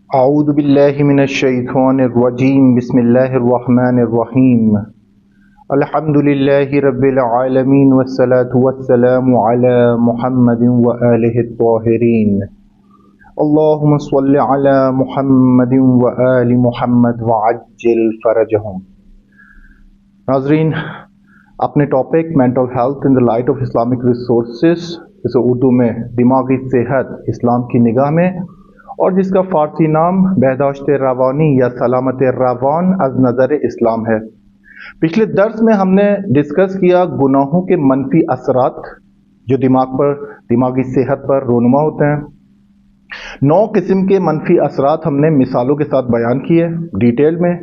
اعوذ باللہ من الشیطان الرجیم بسم اللہ الرحمن الرحیم الحمد للہ رب العالمین والصلاة والسلام علی محمد وآلہ الطاہرین اللہم صل علی محمد وآل محمد وعجل فرجہم۔ ناظرین، اپنے topic mental health in the light of Islamic resources, جسے اردو میں دماغی صحت اسلام کی نگاہ میں، اور جس کا فارسی نام بہداشت روانی یا سلامت روان از نظر اسلام ہے۔ پچھلے درس میں ہم نے ڈسکس کیا گناہوں کے منفی اثرات جو دماغی صحت پر رونما ہوتے ہیں۔ 9 قسم کے منفی اثرات ہم نے مثالوں کے ساتھ بیان کیے ڈیٹیل میں۔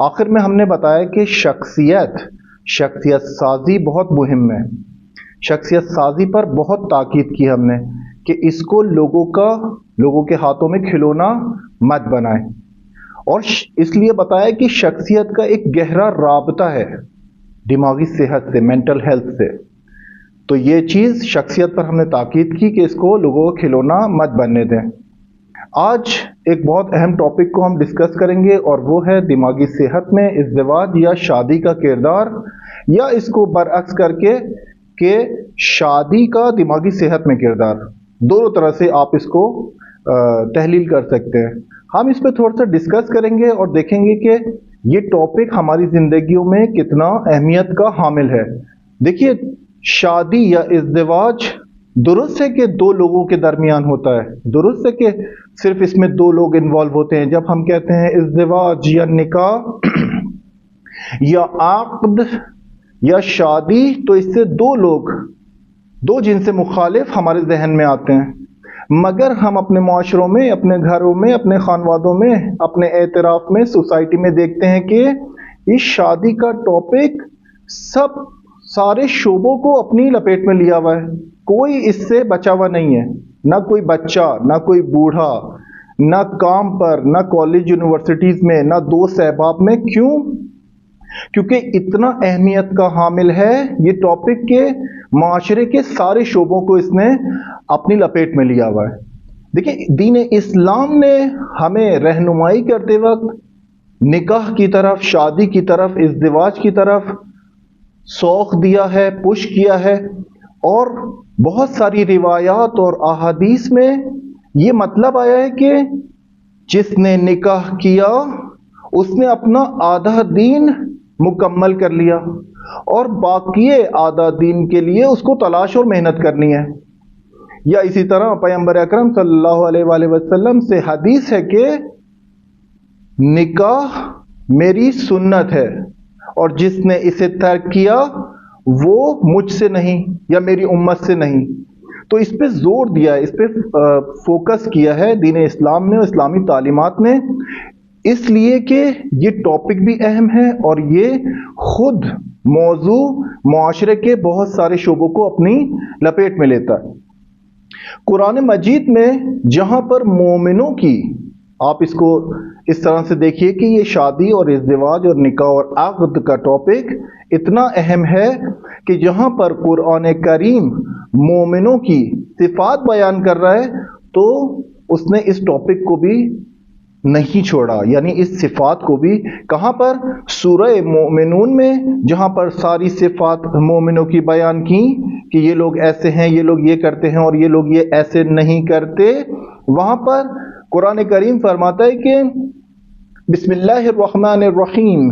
آخر میں ہم نے بتایا کہ شخصیت سازی بہت مہم ہے۔ شخصیت سازی پر بہت تاکید کی ہم نے کہ اس کو لوگوں کے ہاتھوں میں کھلونا مت بنائیں، اور اس لیے بتایا کہ شخصیت کا ایک گہرا رابطہ ہے دماغی صحت سے، مینٹل ہیلتھ سے۔ تو یہ چیز شخصیت پر ہم نے تاکید کی کہ اس کو لوگوں کو کھلونا مت بننے دیں۔ آج ایک بہت اہم ٹاپک کو ہم ڈسکس کریں گے، اور وہ ہے دماغی صحت میں ازدواج یا شادی کا کردار، یا اس کو برعکس کر کے کہ شادی کا دماغی صحت میں کردار۔ دونوں طرح سے آپ اس کو تحلیل کر سکتے ہیں۔ ہم اس پہ تھوڑا سا ڈسکس کریں گے اور دیکھیں گے کہ یہ ٹاپک ہماری زندگیوں میں کتنا اہمیت کا حامل ہے۔ دیکھیے، شادی یا ازدواج درست ہے کہ 2 لوگوں کے درمیان ہوتا ہے، درست ہے کہ صرف اس میں 2 لوگ انوالو ہوتے ہیں۔ جب ہم کہتے ہیں ازدواج یا نکاح یا عقد یا شادی، تو اس سے 2 لوگ، 2 جنس مخالف ہمارے ذہن میں آتے ہیں۔ مگر ہم اپنے معاشروں میں، اپنے گھروں میں، اپنے خانوادوں میں، اپنے اعتراف میں، سوسائٹی میں دیکھتے ہیں کہ اس شادی کا ٹاپک سارے شعبوں کو اپنی لپیٹ میں لیا ہوا ہے، کوئی اس سے بچا ہوا نہیں ہے، نہ کوئی بچہ، نہ کوئی بوڑھا، نہ کام پر، نہ کالج یونیورسٹیز میں، نہ دوست احباب میں۔ کیوں؟ کیونکہ اتنا اہمیت کا حامل ہے یہ ٹاپک کے معاشرے کے سارے شعبوں کو اس نے اپنی لپیٹ میں لیا ہوا ہے۔ دیکھیں، دین اسلام نے ہمیں رہنمائی کرتے وقت نکاح کی طرف، شادی کی طرف، ازدواج کی طرف سوق دیا ہے، پش کیا ہے، اور بہت ساری روایات اور احادیث میں یہ مطلب آیا ہے کہ جس نے نکاح کیا اس نے اپنا آدھا دین مکمل کر لیا، اور باقی آدھا دین کے لیے اس کو تلاش اور محنت کرنی ہے۔ یا اسی طرح پیغمبر اکرم صلی اللہ علیہ وآلہ وسلم سے حدیث ہے کہ نکاح میری سنت ہے، اور جس نے اسے ترک کیا وہ مجھ سے نہیں یا میری امت سے نہیں۔ تو اس پہ زور دیا ہے، اس پہ فوکس کیا ہے دین اسلام نے اور اسلامی تعلیمات نے، اس لیے کہ یہ ٹاپک بھی اہم ہے اور یہ خود موضوع معاشرے کے بہت سارے شعبوں کو اپنی لپیٹ میں لیتا ہے۔ قرآن مجید میں جہاں پر مومنوں کی، آپ اس کو اس طرح سے دیکھیے کہ یہ شادی اور ازدواج اور نکاح اور عقد کا ٹاپک اتنا اہم ہے کہ جہاں پر قرآن کریم مومنوں کی صفات بیان کر رہا ہے تو اس نے اس ٹاپک کو بھی نہیں چھوڑا، یعنی اس صفات کو بھی۔ کہاں پر؟ سورہ مومنون میں، جہاں پر ساری صفات مومنوں کی بیان کی کہ یہ لوگ ایسے ہیں، یہ لوگ یہ کرتے ہیں، اور یہ لوگ یہ ایسے نہیں کرتے۔ وہاں پر قرآن کریم فرماتا ہے کہ بسم اللہ الرحمن الرحیم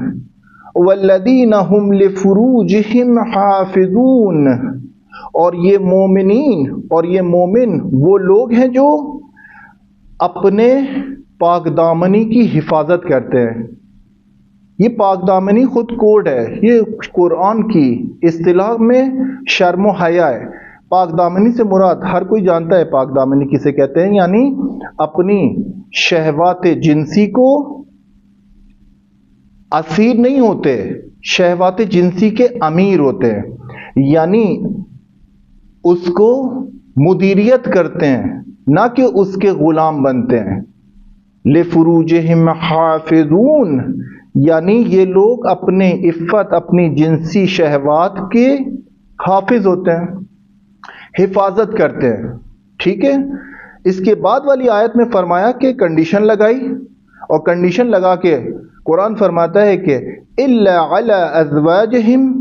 والذین هم لفروجہم حافظون، اور یہ مومنین اور یہ مومن وہ لوگ ہیں جو اپنے پاک دامنی کی حفاظت کرتے ہیں۔ یہ پاک دامنی خود کوڈ ہے، یہ قرآن کی اصطلاح میں شرم و حیا ہے۔ پاک دامنی سے مراد ہر کوئی جانتا ہے پاک دامنی کسے کہتے ہیں، یعنی اپنی شہوات جنسی کو اسیر نہیں ہوتے، شہوات جنسی کے امیر ہوتے ہیں، یعنی اس کو مدیریت کرتے ہیں، نہ کہ اس کے غلام بنتے ہیں۔ لفروجہم حافظون، یعنی یہ لوگ اپنے عفت، اپنی جنسی شہوات کے حافظ ہوتے ہیں، حفاظت کرتے ہیں۔ ٹھیک ہے، اس کے بعد والی آیت میں فرمایا کہ کنڈیشن لگائی، اور کنڈیشن لگا کے قرآن فرماتا ہے کہ الا علی ازواجہم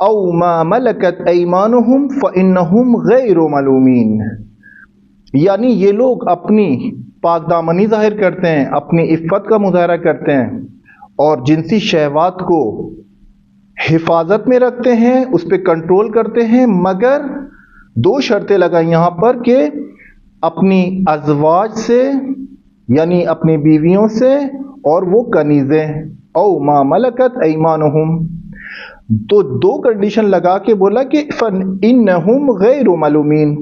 او ما ملکت ایمانہم فانہم غیر ملومین، یعنی یہ لوگ اپنی پاک دامنی ظاہر کرتے ہیں، اپنی عفت کا مظاہرہ کرتے ہیں اور جنسی شہوات کو حفاظت میں رکھتے ہیں، اس پہ کنٹرول کرتے ہیں، مگر دو شرطیں لگائیں یہاں پر کہ اپنی ازواج سے یعنی اپنی بیویوں سے، اور وہ کنیزیں او ما ملکت ایمانہم، تو دو کنڈیشن لگا کے بولا کہ فَإِنَّهُمْ غَيْرُ مَلُومِينَ،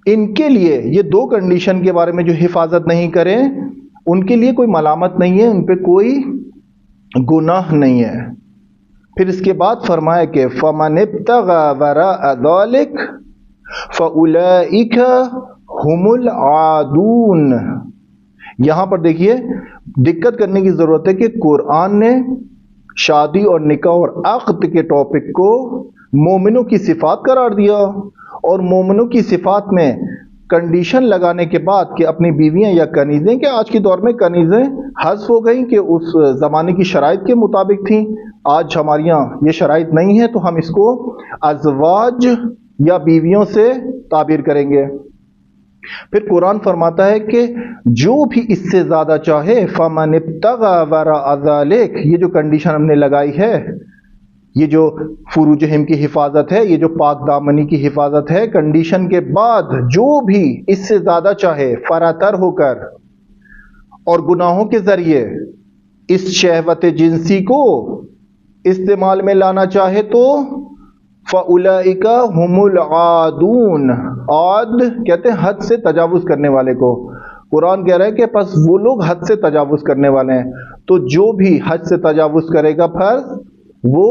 ان کے لیے یہ دو کنڈیشن کے بارے میں جو حفاظت نہیں کریں ان کے لیے کوئی ملامت نہیں ہے، ان پہ کوئی گناہ نہیں ہے۔ پھر اس کے بعد فرمایا کہ فَمَنِ ابْتَغَى وَرَاءَ ذَلِكَ فَأُولَئِكَ هُمُ الْعَادُونَ۔ یہاں پر دیکھیے دقت کرنے کی ضرورت ہے کہ قرآن نے شادی اور نکاح اور عقد کے ٹاپک کو مومنوں کی صفات قرار دیا، اور مومنوں کی صفات میں کنڈیشن لگانے کے بعد کہ اپنی بیویاں یا کنیزیں، کہ آج کے دور میں کنیزیں حذف ہو گئیں کہ اس زمانے کی شرائط کے مطابق تھیں، آج ہمارے یہاں یہ شرائط نہیں ہے تو ہم اس کو ازواج یا بیویوں سے تعبیر کریں گے۔ پھر قرآن فرماتا ہے کہ جو بھی اس سے زیادہ چاہے فَمَنِ ابْتَغَى وَرَاءَ ذَلِكَ، یہ جو کنڈیشن ہم نے لگائی ہے، یہ جو فروجہم کی حفاظت ہے، یہ جو پاک دامنی کی حفاظت ہے، کنڈیشن کے بعد جو بھی اس سے زیادہ چاہے فراتر ہو کر اور گناہوں کے ذریعے اس شہوت جنسی کو استعمال میں لانا چاہے تو فَأُولَئِكَ هُمُ الْعَادُونَ، عاد کہتے ہیں حد سے تجاوز کرنے والے کو۔ قرآن کہہ رہا ہے کہ پس وہ لوگ حد سے تجاوز کرنے والے ہیں، تو جو بھی حد سے تجاوز کرے گا پھر وہ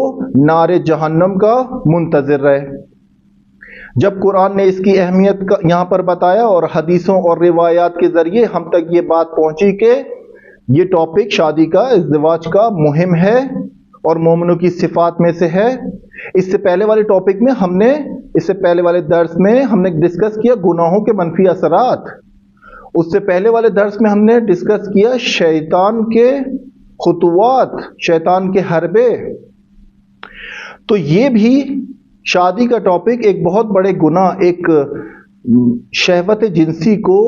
نار جہنم کا منتظر رہے۔ جب قرآن نے اس کی اہمیت کا یہاں پر بتایا اور حدیثوں اور روایات کے ذریعے ہم تک یہ بات پہنچی کہ یہ ٹاپک شادی کا، ازدواج کا مہم ہے اور مومنوں کی صفات میں سے ہے۔ اس سے پہلے والے ٹاپک میں اس سے پہلے والے درس میں ہم نے ڈسکس کیا گناہوں کے منفی اثرات، اس سے پہلے والے درس میں ہم نے ڈسکس کیا شیطان کے خطوات، شیطان کے حربے۔ تو یہ بھی شادی کا ٹاپک ایک بہت بڑے گناہ، ایک شہوت جنسی کو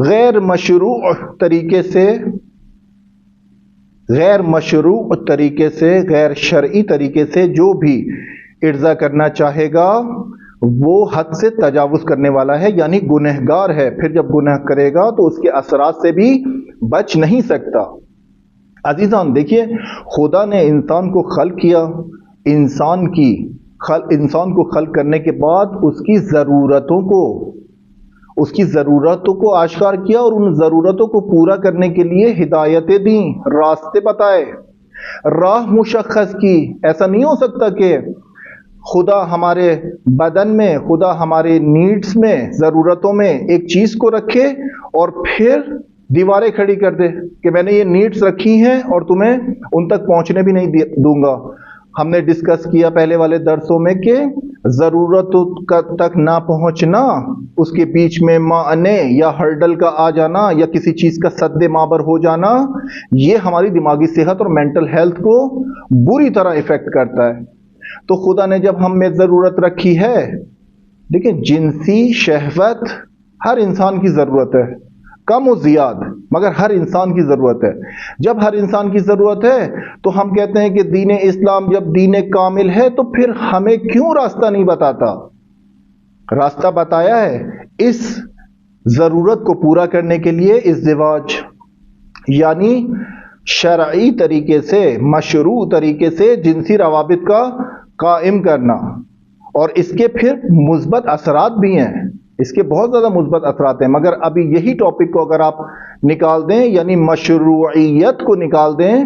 غیر مشروع طریقے سے، غیر شرعی طریقے سے جو بھی ارضا کرنا چاہے گا وہ حد سے تجاوز کرنے والا ہے، یعنی گنہگار ہے۔ پھر جب گناہ کرے گا تو اس کے اثرات سے بھی بچ نہیں سکتا۔ عزیزان دیکھیے، خدا نے انسان کو خلق کیا، انسان کو خلق کرنے کے بعد اس کی ضرورتوں کو آشکار کیا اور ان ضرورتوں کو پورا کرنے کے لیے ہدایتیں دیں، راستے بتائے، راہ مشخص کی۔ ایسا نہیں ہو سکتا کہ خدا ہمارے بدن میں، خدا ہمارے نیڈز میں، ضرورتوں میں ایک چیز کو رکھے اور پھر دیواریں کھڑی کر دے کہ میں نے یہ نیڈز رکھی ہیں اور تمہیں ان تک پہنچنے بھی نہیں دوں گا۔ ہم نے ڈسکس کیا پہلے والے درسوں میں کہ ضرورت تک نہ پہنچنا، اس کے بیچ میں معنی یا ہرڈل کا آ جانا یا کسی چیز کا سد معبر ہو جانا، یہ ہماری دماغی صحت اور مینٹل ہیلتھ کو بری طرح افیکٹ کرتا ہے۔ تو خدا نے جب ہم میں ضرورت رکھی ہے، دیکھیں جنسی شہوت ہر انسان کی ضرورت ہے، کم و زیاد، مگر ہر انسان کی ضرورت ہے۔ جب ہر انسان کی ضرورت ہے تو ہم کہتے ہیں کہ دین اسلام جب دین کامل ہے تو پھر ہمیں کیوں راستہ نہیں بتاتا؟ راستہ بتایا ہے اس ضرورت کو پورا کرنے کے لیے ازدواج، یعنی شرعی طریقے سے، مشروع طریقے سے جنسی روابط کا قائم کرنا، اور اس کے پھر مثبت اثرات بھی ہیں، اس کے بہت زیادہ مثبت اثرات ہیں۔ مگر ابھی یہی ٹاپک کو اگر آپ نکال دیں، یعنی مشروعیت کو نکال دیں،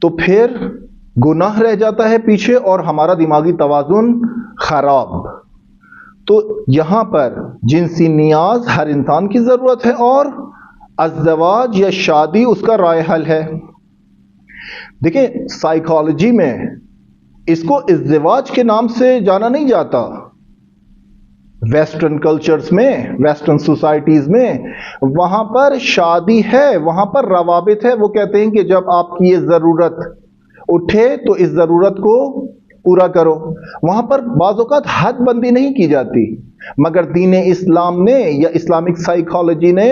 تو پھر گناہ رہ جاتا ہے پیچھے اور ہمارا دماغی توازن خراب۔ تو یہاں پر جنسی نیاز ہر انسان کی ضرورت ہے اور ازدواج یا شادی اس کا رائے حل ہے۔ دیکھیں سائیکالوجی میں اس کو ازدواج کے نام سے جانا نہیں جاتا، ویسٹرن کلچرز میں، ویسٹرن سوسائٹیز میں وہاں پر شادی ہے، وہاں پر روابط ہے. وہ کہتے ہیں کہ جب آپ کی یہ ضرورت اٹھے تو اس ضرورت کو پورا کرو. وہاں پر بعض اوقات حد بندی نہیں کی جاتی، مگر دین اسلام نے یا اسلامک سائیکالوجی نے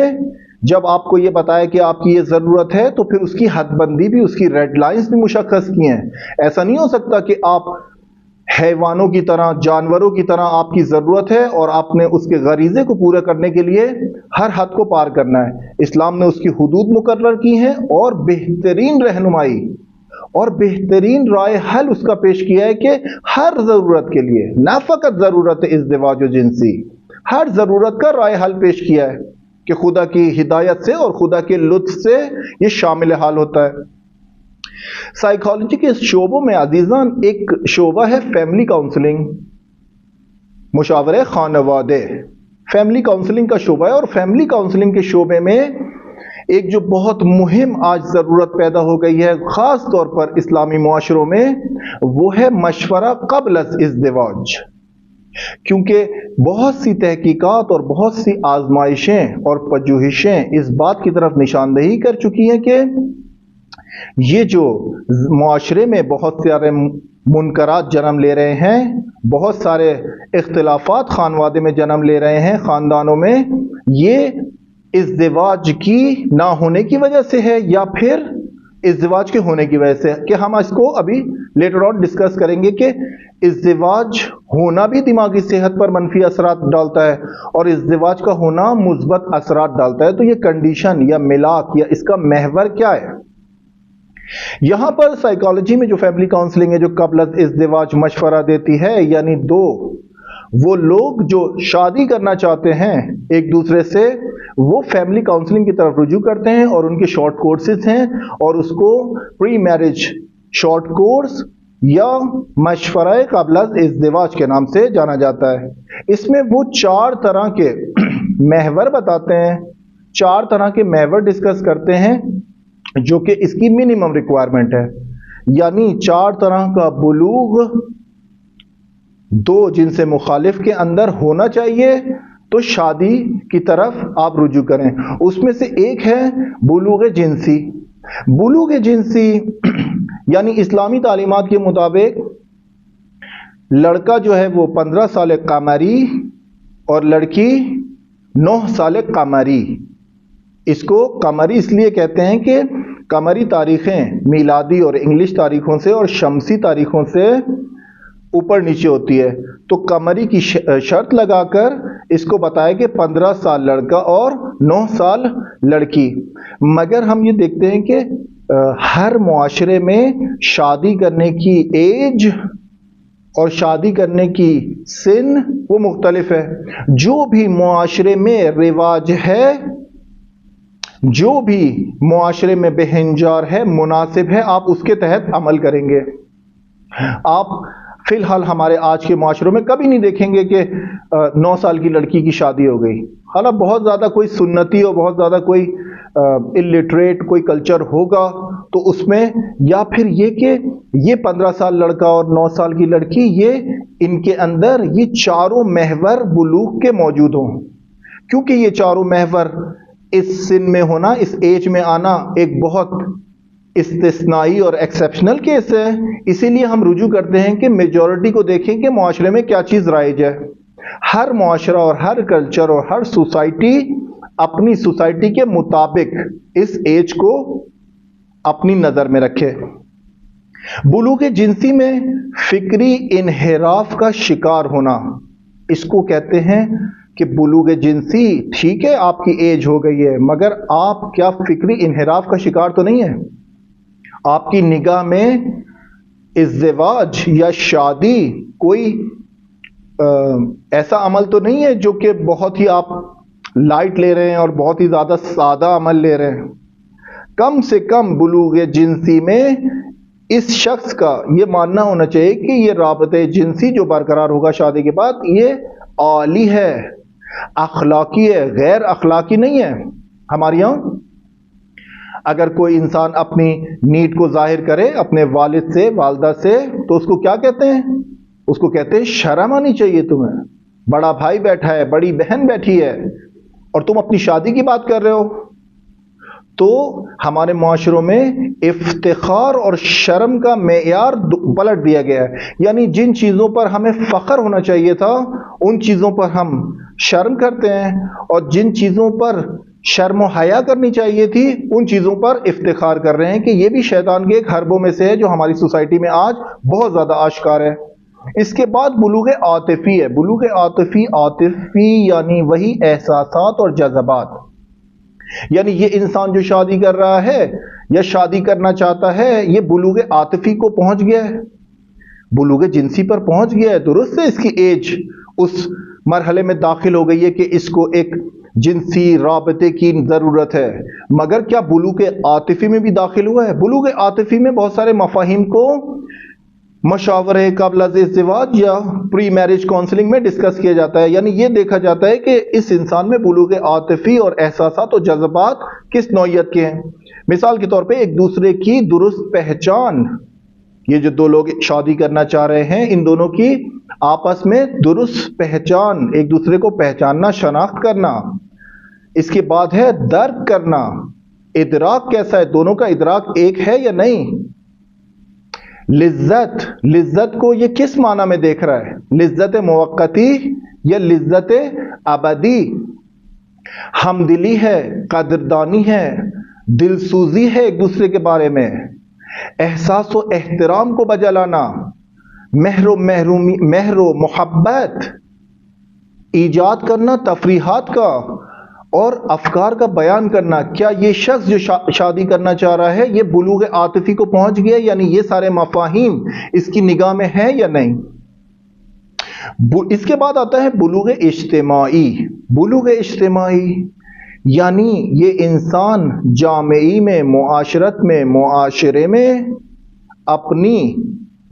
جب آپ کو یہ بتایا کہ آپ کی یہ ضرورت ہے تو پھر اس کی حد بندی بھی، اس کی ریڈ لائنز بھی مشخص کی ہیں. ایسا نہیں ہو سکتا کہ آپ حیوانوں کی طرح، جانوروں کی طرح آپ کی ضرورت ہے اور آپ نے اس کے غریزے کو پورا کرنے کے لیے ہر حد کو پار کرنا ہے. اسلام نے اس کی حدود مقرر کی ہیں اور بہترین رہنمائی اور بہترین رائے حل اس کا پیش کیا ہے کہ ہر ضرورت کے لیے، نہ فقط ضرورت ازدواج و جنسی، ہر ضرورت کا رائے حل پیش کیا ہے کہ خدا کی ہدایت سے اور خدا کے لطف سے یہ شامل حال ہوتا ہے. سائیکالوجی کے اس شعبوں میں عزیزان ایک شعبہ ہے فیملی کاؤنسلنگ، مشاورہ خانوادے. فیملی کاؤنسلنگ کا شعبہ ہے، اور فیملی کاؤنسلنگ کے شعبے میں ایک جو بہت مہم آج ضرورت پیدا ہو گئی ہے خاص طور پر اسلامی معاشروں میں، وہ ہے مشورہ قبل از ازدواج. کیونکہ بہت سی تحقیقات اور بہت سی آزمائشیں اور پجوہشیں اس بات کی طرف نشاندہی کر چکی ہیں کہ یہ جو معاشرے میں بہت سارے منکرات جنم لے رہے ہیں، بہت سارے اختلافات خانوادے میں جنم لے رہے ہیں، خاندانوں میں، یہ ازدواج کی نہ ہونے کی وجہ سے ہے یا پھر ازدواج کے ہونے کی وجہ سے، کہ ہم اس کو ابھی لیٹر آن ڈسکس کریں گے کہ ازدواج ہونا بھی دماغی صحت پر منفی اثرات ڈالتا ہے اور ازدواج کا ہونا مثبت اثرات ڈالتا ہے. تو یہ کنڈیشن یا ملاک یا اس کا محور کیا ہے؟ یہاں پر سائیکالوجی میں جو فیملی کاؤنسلنگ ہے، جو قبل از ازدواج مشورہ دیتی ہے، یعنی وہ لوگ جو شادی کرنا چاہتے ہیں ایک دوسرے سے، وہ فیملی کاؤنسلنگ کی طرف رجوع کرتے ہیں، اور ان کے شارٹ کورسز ہیں اور اس کو پری میرج شارٹ کورس یا مشورہ قبل از ازدواج کے نام سے جانا جاتا ہے. اس میں وہ 4 طرح کے محور بتاتے ہیں، 4 طرح کے محور ڈسکس کرتے ہیں جو کہ اس کی منیمم ریکوائرمنٹ ہے. یعنی 4 طرح کا بلوغ 2 جنس مخالف کے اندر ہونا چاہیے تو شادی کی طرف آپ رجوع کریں. اس میں سے ایک ہے بلوغ جنسی. بلوغ جنسی یعنی اسلامی تعلیمات کے مطابق لڑکا جو ہے وہ 15 سال قمری اور لڑکی 9 سال قمری. اس کو قمری اس لیے کہتے ہیں کہ قمری تاریخیں میلادی اور انگلش تاریخوں سے اور شمسی تاریخوں سے اوپر نیچے ہوتی ہے. تو قمری کی شرط لگا کر اس کو بتایا کہ 15 سال لڑکا اور 9 سال لڑکی. مگر ہم یہ دیکھتے ہیں کہ ہر معاشرے میں شادی کرنے کی ایج اور شادی کرنے کی سن وہ مختلف ہے. جو بھی معاشرے میں رواج ہے، جو بھی معاشرے میں بہنجار ہے، مناسب ہے، آپ اس کے تحت عمل کریں گے. آپ فی الحال ہمارے آج کے معاشروں میں کبھی نہیں دیکھیں گے کہ 9 سال کی لڑکی کی شادی ہو گئی. حالانکہ بہت زیادہ کوئی سنتی اور بہت زیادہ کوئی الٹریٹ کوئی کلچر ہوگا تو اس میں، یا پھر یہ کہ یہ 15 سال لڑکا اور 9 سال کی لڑکی، یہ ان کے اندر یہ چاروں محور بلوغ کے موجود ہوں. کیونکہ یہ چاروں محور اس سن میں ہونا، اس ایج میں آنا ایک بہت استثنائی اور ایکسیپشنل کیس ہے. اسی لیے ہم رجوع کرتے ہیں کہ میجورٹی کو دیکھیں کہ معاشرے میں کیا چیز رائج ہے. ہر معاشرہ اور ہر کلچر اور ہر سوسائٹی اپنی سوسائٹی کے مطابق اس ایج کو اپنی نظر میں رکھے. بلوغ جنسی میں فکری انحراف کا شکار ہونا، اس کو کہتے ہیں کہ بلوغ جنسی ٹھیک ہے آپ کی ایج ہو گئی ہے، مگر آپ کیا فکری انحراف کا شکار تو نہیں ہے؟ آپ کی نگاہ میں ازدواج یا شادی کوئی ایسا عمل تو نہیں ہے جو کہ بہت ہی آپ لائٹ لے رہے ہیں اور بہت ہی زیادہ سادہ عمل لے رہے ہیں. کم سے کم بلوغ جنسی میں اس شخص کا یہ ماننا ہونا چاہیے کہ یہ رابطہ جنسی جو برقرار ہوگا شادی کے بعد، یہ عالی ہے، اخلاقی ہے، غیر اخلاقی نہیں ہے. ہمارے یہاں اگر کوئی انسان اپنی نیڈ کو ظاہر کرے اپنے والد سے، والدہ سے، تو اس کو کیا کہتے ہیں؟ اس کو کہتے ہیں شرم آنی چاہیے تمہیں. بڑا بھائی بیٹھا ہے، بڑی بہن بیٹھی ہے، اور تم اپنی شادی کی بات کر رہے ہو. تو ہمارے معاشروں میں افتخار اور شرم کا معیار پلٹ دیا گیا ہے. یعنی جن چیزوں پر ہمیں فخر ہونا چاہیے تھا ان چیزوں پر ہم شرم کرتے ہیں، اور جن چیزوں پر شرم و حیا کرنی چاہیے تھی ان چیزوں پر افتخار کر رہے ہیں، کہ یہ بھی شیطان کے ایک حربوں میں سے ہے جو ہماری سوسائٹی میں آج بہت زیادہ آشکار ہے. اس کے بعد بلوغ عاطفی ہے. بلوغ عاطفی یعنی وہی احساسات اور جذبات. یعنی یہ انسان جو شادی کر رہا ہے یا شادی کرنا چاہتا ہے، یہ بلوغ عاطفی کو پہنچ گیا ہے، بلوغ جنسی پر پہنچ گیا ہے. درست ہے، اس کی ایج اس مرحلے میں داخل ہو گئی ہے کہ اس کو ایک جنسی رابطے کی ضرورت ہے. مگر کیا بلوغ عاطفی میں بھی داخل ہوا ہے؟ بلوغ عاطفی میں بہت سارے مفاہیم کو مشاورے قبل از ازدواج یا پری میرج کاؤنسلنگ میں ڈسکس کیا جاتا ہے. یعنی یہ دیکھا جاتا ہے کہ اس انسان میں بلوغ عاطفی اور احساسات و جذبات کس نوعیت کے ہیں. مثال کے طور پہ ایک دوسرے کی درست پہچان. یہ جو دو لوگ شادی کرنا چاہ رہے ہیں، ان دونوں کی آپس میں درست پہچان، ایک دوسرے کو پہچاننا، شناخت کرنا. اس کے بعد ہے درک کرنا. ادراک کیسا ہے؟ دونوں کا ادراک ایک ہے یا نہیں؟ لذت کو یہ کس معنی میں دیکھ رہا ہے؟ لذت موقتی یا لذت ابدی؟ ہمدلی ہے، قدردانی ہے، دل سوزی ہے ایک دوسرے کے بارے میں، احساس و احترام کو بجا لانا، مہر و محبت ایجاد کرنا، تفریحات کا اور افکار کا بیان کرنا. کیا یہ شخص جو شادی کرنا چاہ رہا ہے یہ بلوغ عاطفی کو پہنچ گیا؟ یعنی یہ سارے مفاہیم اس کی نگاہ میں ہیں یا نہیں؟ اس کے بعد آتا ہے بلوغ اجتماعی. بلوغ اجتماعی یعنی یہ انسان جامعی میں، معاشرت میں، معاشرے میں اپنی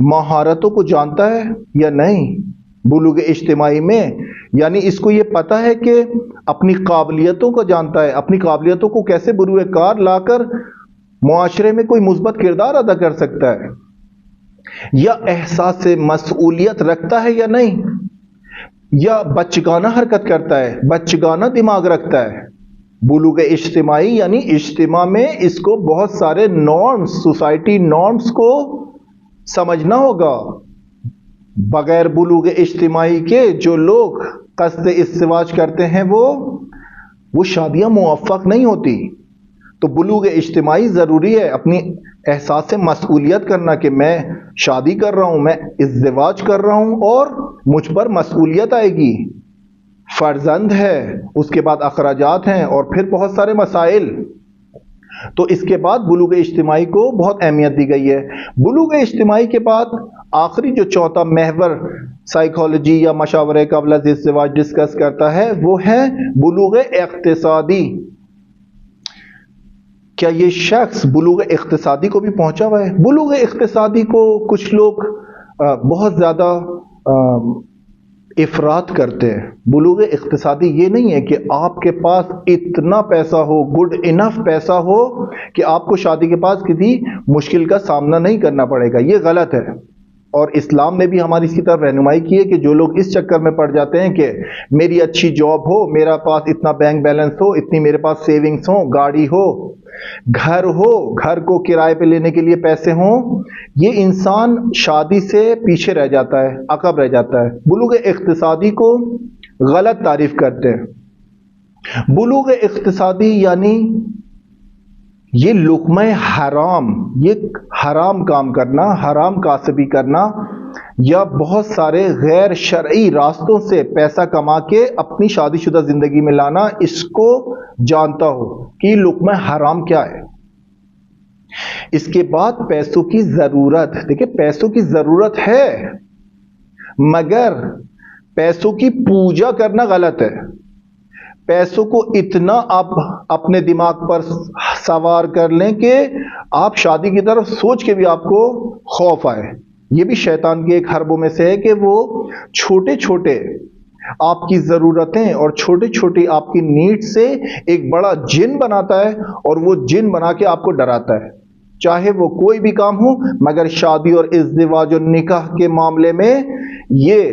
مہارتوں کو جانتا ہے یا نہیں. بلوغ اجتماعی میں یعنی اس کو یہ پتہ ہے کہ اپنی قابلیتوں کو جانتا ہے، اپنی قابلیتوں کو کیسے بروئے کار لا کر معاشرے میں کوئی مثبت کردار ادا کر سکتا ہے، یا احساس مسئولیت رکھتا ہے یا نہیں، یا بچگانہ حرکت کرتا ہے، بچگانہ دماغ رکھتا ہے. بلوغ اجتماعی یعنی اجتماع میں اس کو بہت سارے نارمز، سوسائٹی نارمز کو سمجھنا ہوگا. بغیر بلوغ اجتماعی کے جو لوگ قصد ازدواج کرتے ہیں وہ شادیاں موفق نہیں ہوتی. تو بلوغ اجتماعی ضروری ہے، اپنی احساس مسئولیت کرنا کہ میں شادی کر رہا ہوں، میں ازدواج کر رہا ہوں اور مجھ پر مسئولیت آئے گی، فرزند ہے، اس کے بعد اخراجات ہیں اور پھر بہت سارے مسائل. تو اس کے بعد بلوغ اجتماعی کو بہت اہمیت دی گئی ہے. بلوغ اجتماعی کے بعد آخری جو چوتھا محور سائیکالوجی یا مشاورے قبل از ازدواج ڈسکس کرتا ہے وہ ہے بلوغ اقتصادی. کیا یہ شخص بلوغ اقتصادی کو بھی پہنچا ہوا ہے؟ بلوغ اقتصادی کو کچھ لوگ بہت زیادہ افراط کرتے ہیں. بلوغ اقتصادی یہ نہیں ہے کہ آپ کے پاس اتنا پیسہ ہو، گڈ انف پیسہ ہو کہ آپ کو شادی کے پاس کسی مشکل کا سامنا نہیں کرنا پڑے گا. یہ غلط ہے، اور اسلام نے بھی ہماری اس کی طرف رہنمائی کی ہے کہ جو لوگ اس چکر میں پڑ جاتے ہیں کہ میری اچھی جاب ہو، میرا پاس اتنا بینک بیلنس ہو، اتنی میرے پاس سیونگز ہوں، گاڑی ہو، گھر ہو، گھر کو کرائے پہ لینے کے لیے پیسے ہوں، یہ انسان شادی سے پیچھے رہ جاتا ہے، عقب رہ جاتا ہے. بلوغ اقتصادی کو غلط تعریف کرتے ہیں. بلوغ اقتصادی یعنی یہ لقمہ حرام، یہ حرام کام کرنا، حرام کاسبی کرنا، یا بہت سارے غیر شرعی راستوں سے پیسہ کما کے اپنی شادی شدہ زندگی میں لانا، اس کو جانتا ہو کہ یہ لقمہ حرام کیا ہے. اس کے بعد پیسوں کی ضرورت. دیکھیں پیسوں کی ضرورت ہے، مگر پیسوں کی پوجا کرنا غلط ہے. پیسوں کو اتنا آپ اپنے دماغ پر سوار کر لیں کہ آپ شادی کی طرف سوچ کے بھی آپ کو خوف آئے. یہ بھی شیطان کے ایک حربوں میں سے ہے کہ وہ چھوٹے چھوٹے آپ کی ضرورتیں اور چھوٹے چھوٹی آپ کی نیڈ سے ایک بڑا جن بناتا ہے، اور وہ جن بنا کے آپ کو ڈراتا ہے. چاہے وہ کوئی بھی کام ہو، مگر شادی اور ازدواج اور نکاح کے معاملے میں یہ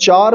4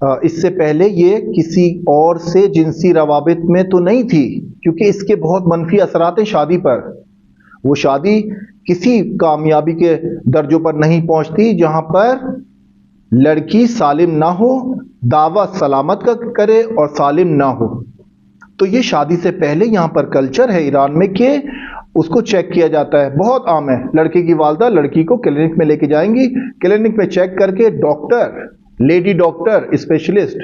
اس سے پہلے یہ کسی اور سے جنسی روابط میں تو نہیں تھی، کیونکہ اس کے بہت منفی اثرات ہیں شادی پر. وہ شادی کسی کامیابی کے درجوں پر نہیں پہنچتی جہاں پر لڑکی سالم نہ ہو، دعویٰ سلامت کا کرے اور سالم نہ ہو. تو یہ شادی سے پہلے یہاں پر کلچر ہے ایران میں کہ اس کو چیک کیا جاتا ہے. بہت عام ہے، لڑکے کی والدہ لڑکی کو کلینک میں لے کے جائیں گی، کلینک میں چیک کر کے ڈاکٹر، لیڈی ڈاکٹر اسپیشلسٹ،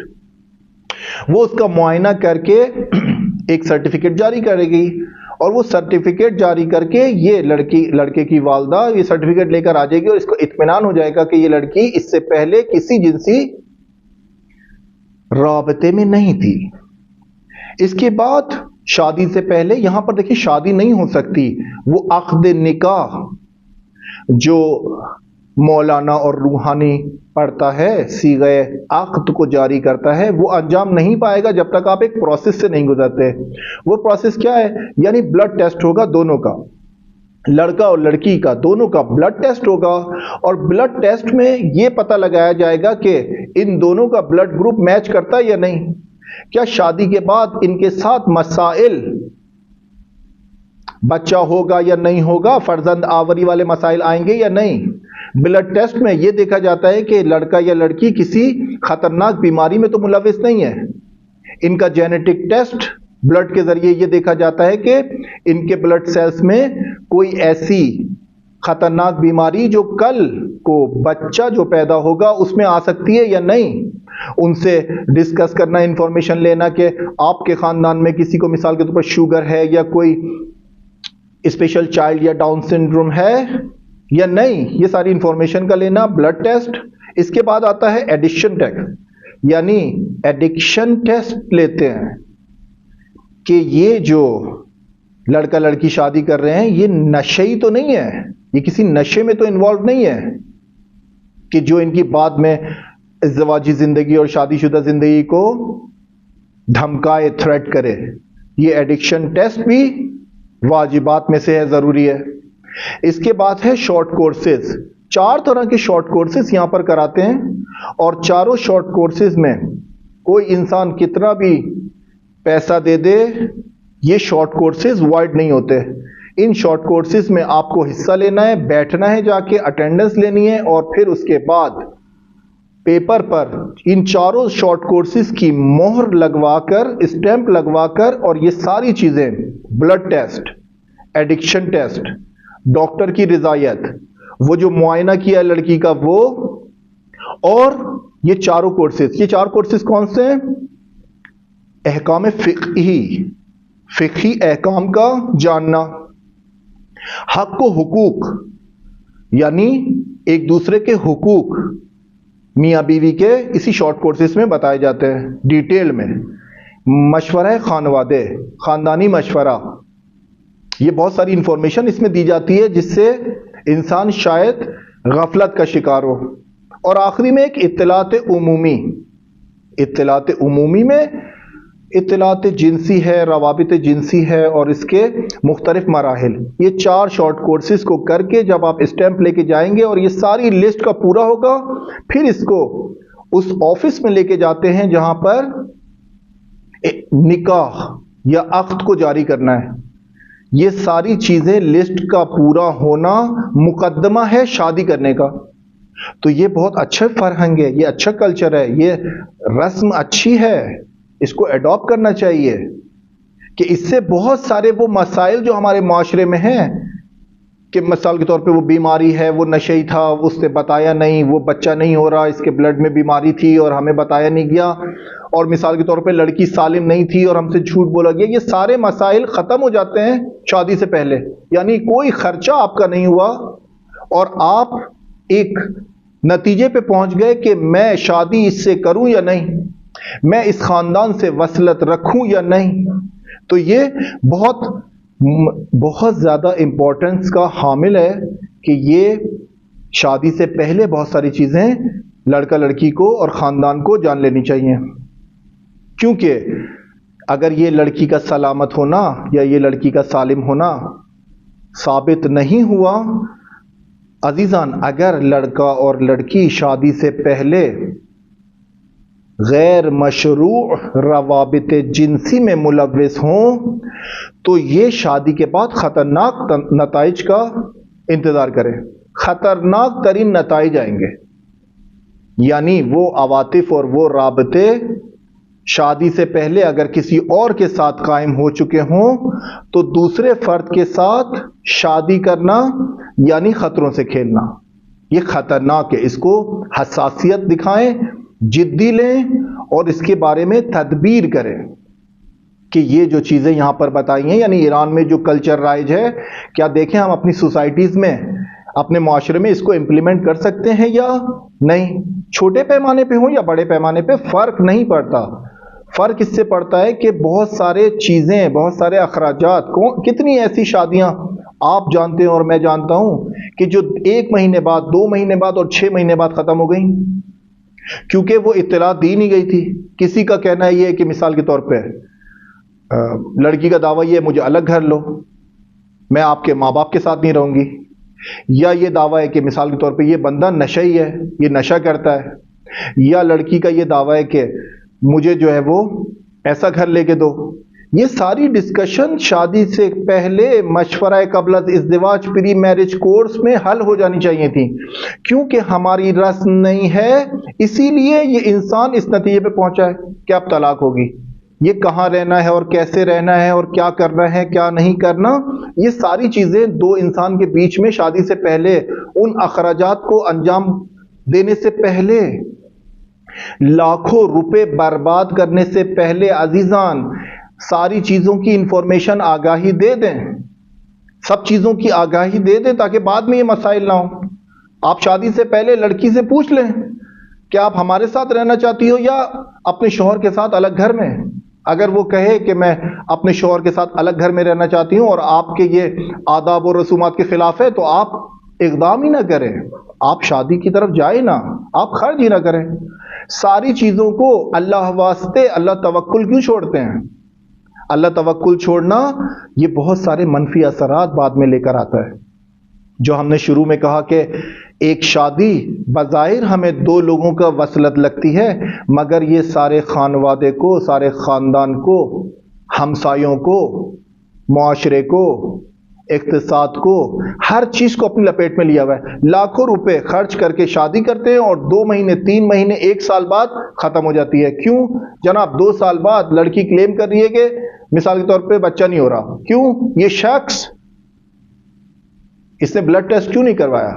وہ اس کا معائنہ کر کے ایک سرٹیفکیٹ جاری کرے گی، اور وہ سرٹیفکیٹ جاری کر کے یہ لڑکے کی والدہ یہ سرٹیفکیٹ لے کر آ جائے گی، اور اس کو اطمینان ہو جائے گا کہ یہ لڑکی اس سے پہلے کسی جنسی رابطے میں نہیں تھی. اس کے بعد شادی سے پہلے یہاں پر دیکھیں شادی نہیں ہو سکتی، وہ عقد نکاح جو مولانا اور روحانی پڑھتا ہے، صیغہ عقد کو جاری کرتا ہے، وہ انجام نہیں پائے گا جب تک آپ ایک پروسیس سے نہیں گزرتے. وہ پروسیس کیا ہے؟ یعنی بلڈ ٹیسٹ ہوگا دونوں کا، لڑکا اور لڑکی کا دونوں کا بلڈ ٹیسٹ ہوگا، اور بلڈ ٹیسٹ میں یہ پتہ لگایا جائے گا کہ ان دونوں کا بلڈ گروپ میچ کرتا ہے یا نہیں. کیا شادی کے بعد ان کے ساتھ مسائل، بچہ ہوگا یا نہیں ہوگا، فرزند آوری والے مسائل آئیں گے یا نہیں. بلڈ ٹیسٹ میں یہ دیکھا جاتا ہے کہ لڑکا یا لڑکی کسی خطرناک بیماری میں تو ملوث نہیں ہے. ان کا جینیٹک ٹیسٹ بلڈ کے ذریعے یہ دیکھا جاتا ہے کہ ان کے بلڈ سیلز میں کوئی ایسی خطرناک بیماری جو کل کو بچہ جو پیدا ہوگا اس میں آ سکتی ہے یا نہیں. ان سے ڈسکس کرنا، انفارمیشن لینا کہ آپ کے خاندان میں کسی کو مثال کے طور پر شوگر ہے یا کوئی اسپیشل چائلڈ یا ڈاؤن سنڈروم ہے یا نہیں، یہ ساری انفارمیشن کا لینا، بلڈ ٹیسٹ. اس کے بعد آتا ہے ایڈکشن ٹیسٹ، یعنی ایڈکشن ٹیسٹ لیتے ہیں کہ یہ جو لڑکا لڑکی شادی کر رہے ہیں یہ نشئی تو نہیں ہے، یہ کسی نشے میں تو انوالو نہیں ہے کہ جو ان کی بعد میں ازدواجی زندگی اور شادی شدہ زندگی کو دھمکائے، تھریٹ کرے. یہ ایڈکشن ٹیسٹ بھی واجبات میں سے ہے، ضروری ہے. اس کے بعد ہے شارٹ کورسز. 4 طرح کے شارٹ کورسز یہاں پر کراتے ہیں، اور چاروں شارٹ کورسز میں کوئی انسان کتنا بھی پیسہ دے دے، یہ شارٹ کورسز وائڈ نہیں ہوتے. ان شارٹ کورسز میں آپ کو حصہ لینا ہے، بیٹھنا ہے، جا کے اٹینڈنس لینی ہے، اور پھر اس کے بعد پیپر پر ان چاروں شارٹ کورسز کی مہر لگوا کر، اسٹیمپ لگوا کر، اور یہ ساری چیزیں blood test, addiction test, doctor کی رضایت، وہ جو معائنہ کیا ہے لڑکی کا وہ، اور یہ چاروں کورسز. یہ 4 کورسز کون سے ہیں؟ احکام فقہی احکام کا جاننا، حق و حقوق یعنی ایک دوسرے کے حقوق میاں بیوی کے اسی شارٹ کورسز میں بتائے جاتے ہیں ڈیٹیل میں. مشورہ خانوادے، خاندانی مشورہ، یہ بہت ساری انفارمیشن اس میں دی جاتی ہے جس سے انسان شاید غفلت کا شکار ہو. اور آخری میں ایک اطلاعات عمومی. اطلاعات عمومی میں اطلاعات جنسی ہے، روابط جنسی ہے، اور اس کے مختلف مراحل. یہ 4 شارٹ کورسز کو کر کے جب آپ اسٹیمپ لے کے جائیں گے اور یہ ساری لسٹ کا پورا ہوگا، پھر اس کو اس آفس میں لے کے جاتے ہیں جہاں پر نکاح یا عقد کو جاری کرنا ہے. یہ ساری چیزیں لسٹ کا پورا ہونا مقدمہ ہے شادی کرنے کا. تو یہ بہت اچھا فرہنگ ہے، یہ اچھا کلچر ہے، یہ رسم اچھی ہے، اس کو ایڈاپٹ کرنا چاہیے کہ اس سے بہت سارے وہ مسائل جو ہمارے معاشرے میں ہیں کہ مثال کے طور پہ وہ بیماری ہے، وہ نشئی تھا، اس نے بتایا نہیں، وہ بچہ نہیں ہو رہا، اس کے بلڈ میں بیماری تھی اور ہمیں بتایا نہیں گیا، اور مثال کے طور پہ لڑکی سالم نہیں تھی اور ہم سے جھوٹ بولا گیا. یہ سارے مسائل ختم ہو جاتے ہیں شادی سے پہلے. یعنی کوئی خرچہ آپ کا نہیں ہوا اور آپ ایک نتیجے پہ پہنچ گئے کہ میں شادی اس سے کروں یا نہیں، میں اس خاندان سے وصلت رکھوں یا نہیں. تو یہ بہت زیادہ امپورٹنس کا حامل ہے کہ یہ شادی سے پہلے بہت ساری چیزیں لڑکا لڑکی کو اور خاندان کو جان لینی چاہیے. کیونکہ اگر یہ لڑکی کا سلامت ہونا یا یہ لڑکی کا سالم ہونا ثابت نہیں ہوا، عزیزان، اگر لڑکا اور لڑکی شادی سے پہلے غیر مشروع روابط جنسی میں ملوث ہوں تو یہ شادی کے بعد خطرناک نتائج کا انتظار کریں. خطرناک ترین نتائج آئیں گے. یعنی وہ عواطف اور وہ رابطے شادی سے پہلے اگر کسی اور کے ساتھ قائم ہو چکے ہوں تو دوسرے فرد کے ساتھ شادی کرنا یعنی خطروں سے کھیلنا. یہ خطرناک ہے. اس کو حساسیت دکھائیں، جدی لیں اور اس کے بارے میں تدبیر کریں کہ یہ جو چیزیں یہاں پر بتائی ہیں، یعنی ایران میں جو کلچر رائج ہے، کیا دیکھیں ہم اپنی سوسائٹیز میں، اپنے معاشرے میں اس کو امپلیمنٹ کر سکتے ہیں یا نہیں. چھوٹے پیمانے پہ ہوں یا بڑے پیمانے پہ فرق نہیں پڑتا. فرق اس سے پڑتا ہے کہ بہت سارے چیزیں، بہت سارے اخراجات، کتنی ایسی شادیاں آپ جانتے ہیں اور میں جانتا ہوں کہ جو 1 مہینے بعد، 2 مہینے بعد اور 6 مہینے بعد ختم ہو گئیں، کیونکہ وہ اطلاع دی نہیں گئی تھی. کسی کا کہنا یہ ہے کہ مثال کے طور پہ لڑکی کا دعویٰ یہ ہے مجھے الگ گھر لو، میں آپ کے ماں باپ کے ساتھ نہیں رہوں گی. یا یہ دعویٰ ہے کہ مثال کے طور پہ یہ بندہ نشئی ہے، یہ نشہ کرتا ہے. یا لڑکی کا یہ دعویٰ ہے کہ مجھے جو ہے وہ ایسا گھر لے کے دو. یہ ساری ڈسکشن شادی سے پہلے مشورہ قبل از ازدواج پری میرج کورس میں حل ہو جانی چاہیے تھی. کیونکہ ہماری رس نہیں ہے، اسی لیے یہ انسان اس نتیجے پہ پہنچا ہے کہ اب طلاق ہوگی. یہ کہاں رہنا ہے اور کیسے رہنا ہے اور کیا کرنا ہے کیا نہیں کرنا، یہ ساری چیزیں دو انسان کے بیچ میں شادی سے پہلے ان اخراجات کو انجام دینے سے پہلے، لاکھوں روپے برباد کرنے سے پہلے عزیزان ساری چیزوں کی انفارمیشن آگاہی دے دیں، سب چیزوں کی آگاہی دے دیں تاکہ بعد میں یہ مسائل نہ ہوں. آپ شادی سے پہلے لڑکی سے پوچھ لیں کہ آپ ہمارے ساتھ رہنا چاہتی ہو یا اپنے شوہر کے ساتھ الگ گھر میں. اگر وہ کہے کہ میں اپنے شوہر کے ساتھ الگ گھر میں رہنا چاہتی ہوں اور آپ کے یہ آداب و رسومات کے خلاف ہے تو آپ اقدام ہی نہ کریں، آپ شادی کی طرف جائیں نہ، آپ خرچ ہی نہ کریں. ساری چیزوں کو اللہ واسطے اللہ توکل کیوں چھوڑتے ہیں؟ اللہ توکل چھوڑنا یہ بہت سارے منفی اثرات بعد میں لے کر آتا ہے. جو ہم نے شروع میں کہا کہ ایک شادی بظاہر ہمیں 2 لوگوں کا وصلت لگتی ہے، مگر یہ سارے خانوادے کو، سارے خاندان کو، ہمسایوں کو، معاشرے کو، اقتصاد کو، ہر چیز کو اپنی لپیٹ میں لیا ہوا ہے. لاکھوں روپے خرچ کر کے شادی کرتے ہیں اور 2 مہینے 3 مہینے 1 سال بعد ختم ہو جاتی ہے. کیوں جناب؟ 2 سال بعد لڑکی کلیم کر رہی ہے کہ مثال کے طور پہ بچہ نہیں ہو رہا. کیوں؟ یہ شخص اس نے بلڈ ٹیسٹ کیوں نہیں کروایا؟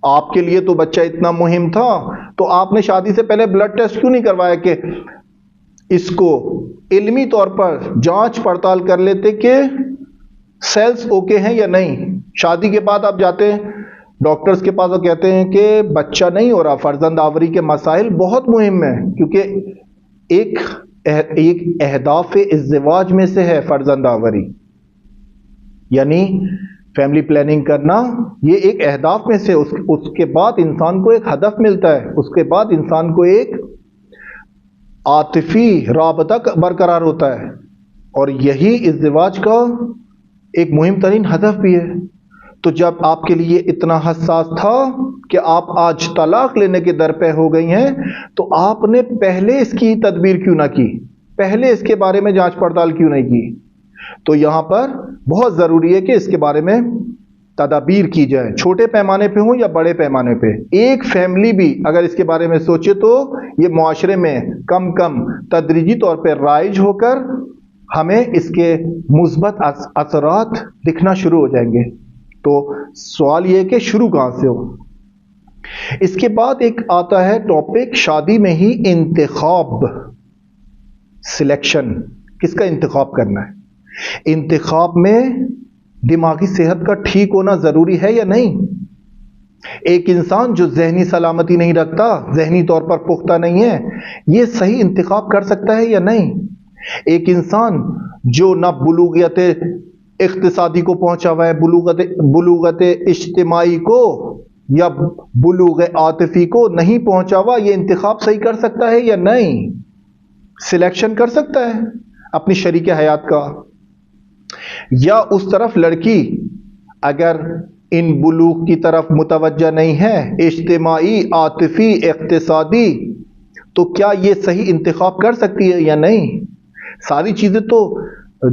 آپ کے لیے تو بچہ اتنا مہم تھا تو آپ نے شادی سے پہلے بلڈ ٹیسٹ کیوں نہیں کروایا کہ اس کو علمی طور پر جانچ پڑتال کر لیتے کہ سیلز اوکے ہیں یا نہیں. شادی کے بعد آپ جاتے ہیں ڈاکٹرز کے پاس اور کہتے ہیں کہ بچہ نہیں ہو رہا. فرزند آوری کے مسائل بہت مہم ہیں کیونکہ ایک اہداف ازدواج میں سے ہے فرزند آوری، یعنی فیملی پلاننگ کرنا یہ ایک اہداف میں سے. اس کے بعد انسان کو ایک ہدف ملتا ہے، اس کے بعد انسان کو ایک عاطفی رابطہ برقرار ہوتا ہے، اور یہی ازدواج کا ایک مہم ترین ہدف بھی ہے. تو جب آپ کے لیے اتنا حساس تھا کہ آپ آج طلاق لینے کے در پہ ہو گئی ہیں تو آپ نے پہلے اس کی تدبیر کیوں نہ کی؟ پہلے اس کے بارے میں جانچ پڑتال کیوں نہیں کی؟ تو یہاں پر بہت ضروری ہے کہ اس کے بارے میں تدابیر کی جائے، چھوٹے پیمانے پہ ہوں یا بڑے پیمانے پہ. ایک فیملی بھی اگر اس کے بارے میں سوچے تو یہ معاشرے میں کم تدریجی طور پہ رائج ہو کر ہمیں اس کے مثبت اثرات دکھنا شروع ہو جائیں گے. تو سوال یہ ہے کہ شروع کہاں سے ہو؟ اس کے بعد ایک آتا ہے ٹاپک شادی میں ہی انتخاب، سلیکشن. کس کا انتخاب کرنا ہے؟ انتخاب میں دماغی صحت کا ٹھیک ہونا ضروری ہے یا نہیں؟ ایک انسان جو ذہنی سلامتی نہیں رکھتا، ذہنی طور پر پختہ نہیں ہے، یہ صحیح انتخاب کر سکتا ہے یا نہیں؟ ایک انسان جو نہ بلوغیت اقتصادی کو پہنچا ہوا ہے، بلوغت اجتماعی کو یا بلوغ عاطفی کو نہیں پہنچا ہوا، یہ انتخاب صحیح کر سکتا ہے یا نہیں؟ سلیکشن کر سکتا ہے اپنی شریک حیات کا؟ یا اس طرف لڑکی اگر ان بلوغ کی طرف متوجہ نہیں ہے، اجتماعی، عاطفی، اقتصادی، تو کیا یہ صحیح انتخاب کر سکتی ہے یا نہیں؟ ساری چیزیں تو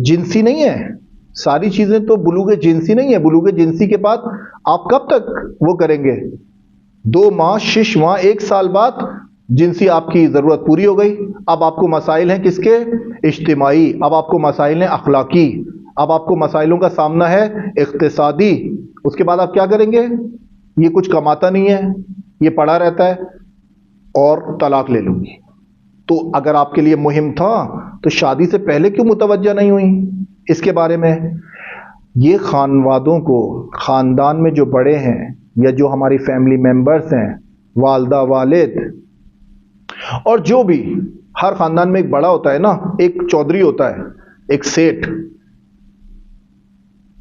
جنسی نہیں ہے، ساری چیزیں تو بلوغ جنسی نہیں ہے. بلوغ جنسی کے بعد آپ کب تک وہ کریں گے؟ 2 ماہ 6 ماہ 1 سال بعد جنسی آپ کی ضرورت پوری ہو گئی. اب آپ کو مسائل ہیں کس کے؟ اجتماعی. اب آپ کو مسائل ہیں اخلاقی. اب آپ کو مسائلوں کا سامنا ہے اقتصادی. اس کے بعد آپ کیا کریں گے؟ یہ کچھ کماتا نہیں ہے، یہ پڑا رہتا ہے اور طلاق لے لوں گی. تو اگر آپ کے لیے مہم تھا تو شادی سے پہلے کیوں متوجہ نہیں ہوئی اس کے بارے میں؟ یہ خانوادوں کو، خاندان میں جو بڑے ہیں یا جو ہماری فیملی ممبرز ہیں، والدہ والد اور جو بھی، ہر خاندان میں ایک بڑا ہوتا ہے نا، ایک چودھری ہوتا ہے، ایک سیٹھ.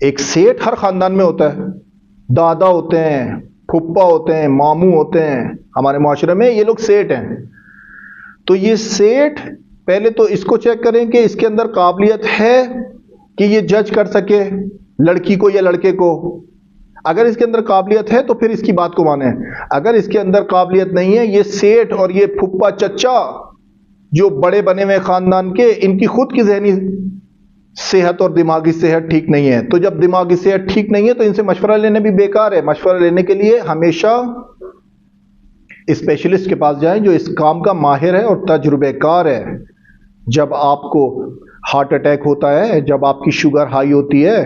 ایک سیٹھ ہر خاندان میں ہوتا ہے. دادا ہوتے ہیں، پھپھا ہوتے ہیں، ماموں ہوتے ہیں. ہمارے معاشرے میں یہ لوگ سیٹھ ہیں. تو یہ سیٹھ پہلے تو اس کو چیک کریں کہ اس کے اندر قابلیت ہے کہ یہ جج کر سکے لڑکی کو یا لڑکے کو. اگر اس کے اندر قابلیت ہے تو پھر اس کی بات کو مانیں. اگر اس کے اندر قابلیت نہیں ہے، یہ سیٹھ اور یہ پھپھا چچا جو بڑے بنے ہوئے خاندان کے، ان کی خود کی ذہنی صحت اور دماغی صحت ٹھیک نہیں ہے. تو جب دماغی صحت ٹھیک نہیں ہے تو ان سے مشورہ لینا بھی بیکار ہے. مشورہ لینے کے لیے ہمیشہ اسپیشلسٹ کے پاس جائیں جو اس کام کا ماہر ہے اور تجربہ کار ہے. جب آپ کو ہارٹ اٹیک ہوتا ہے، جب آپ کی شوگر ہائی ہوتی ہے،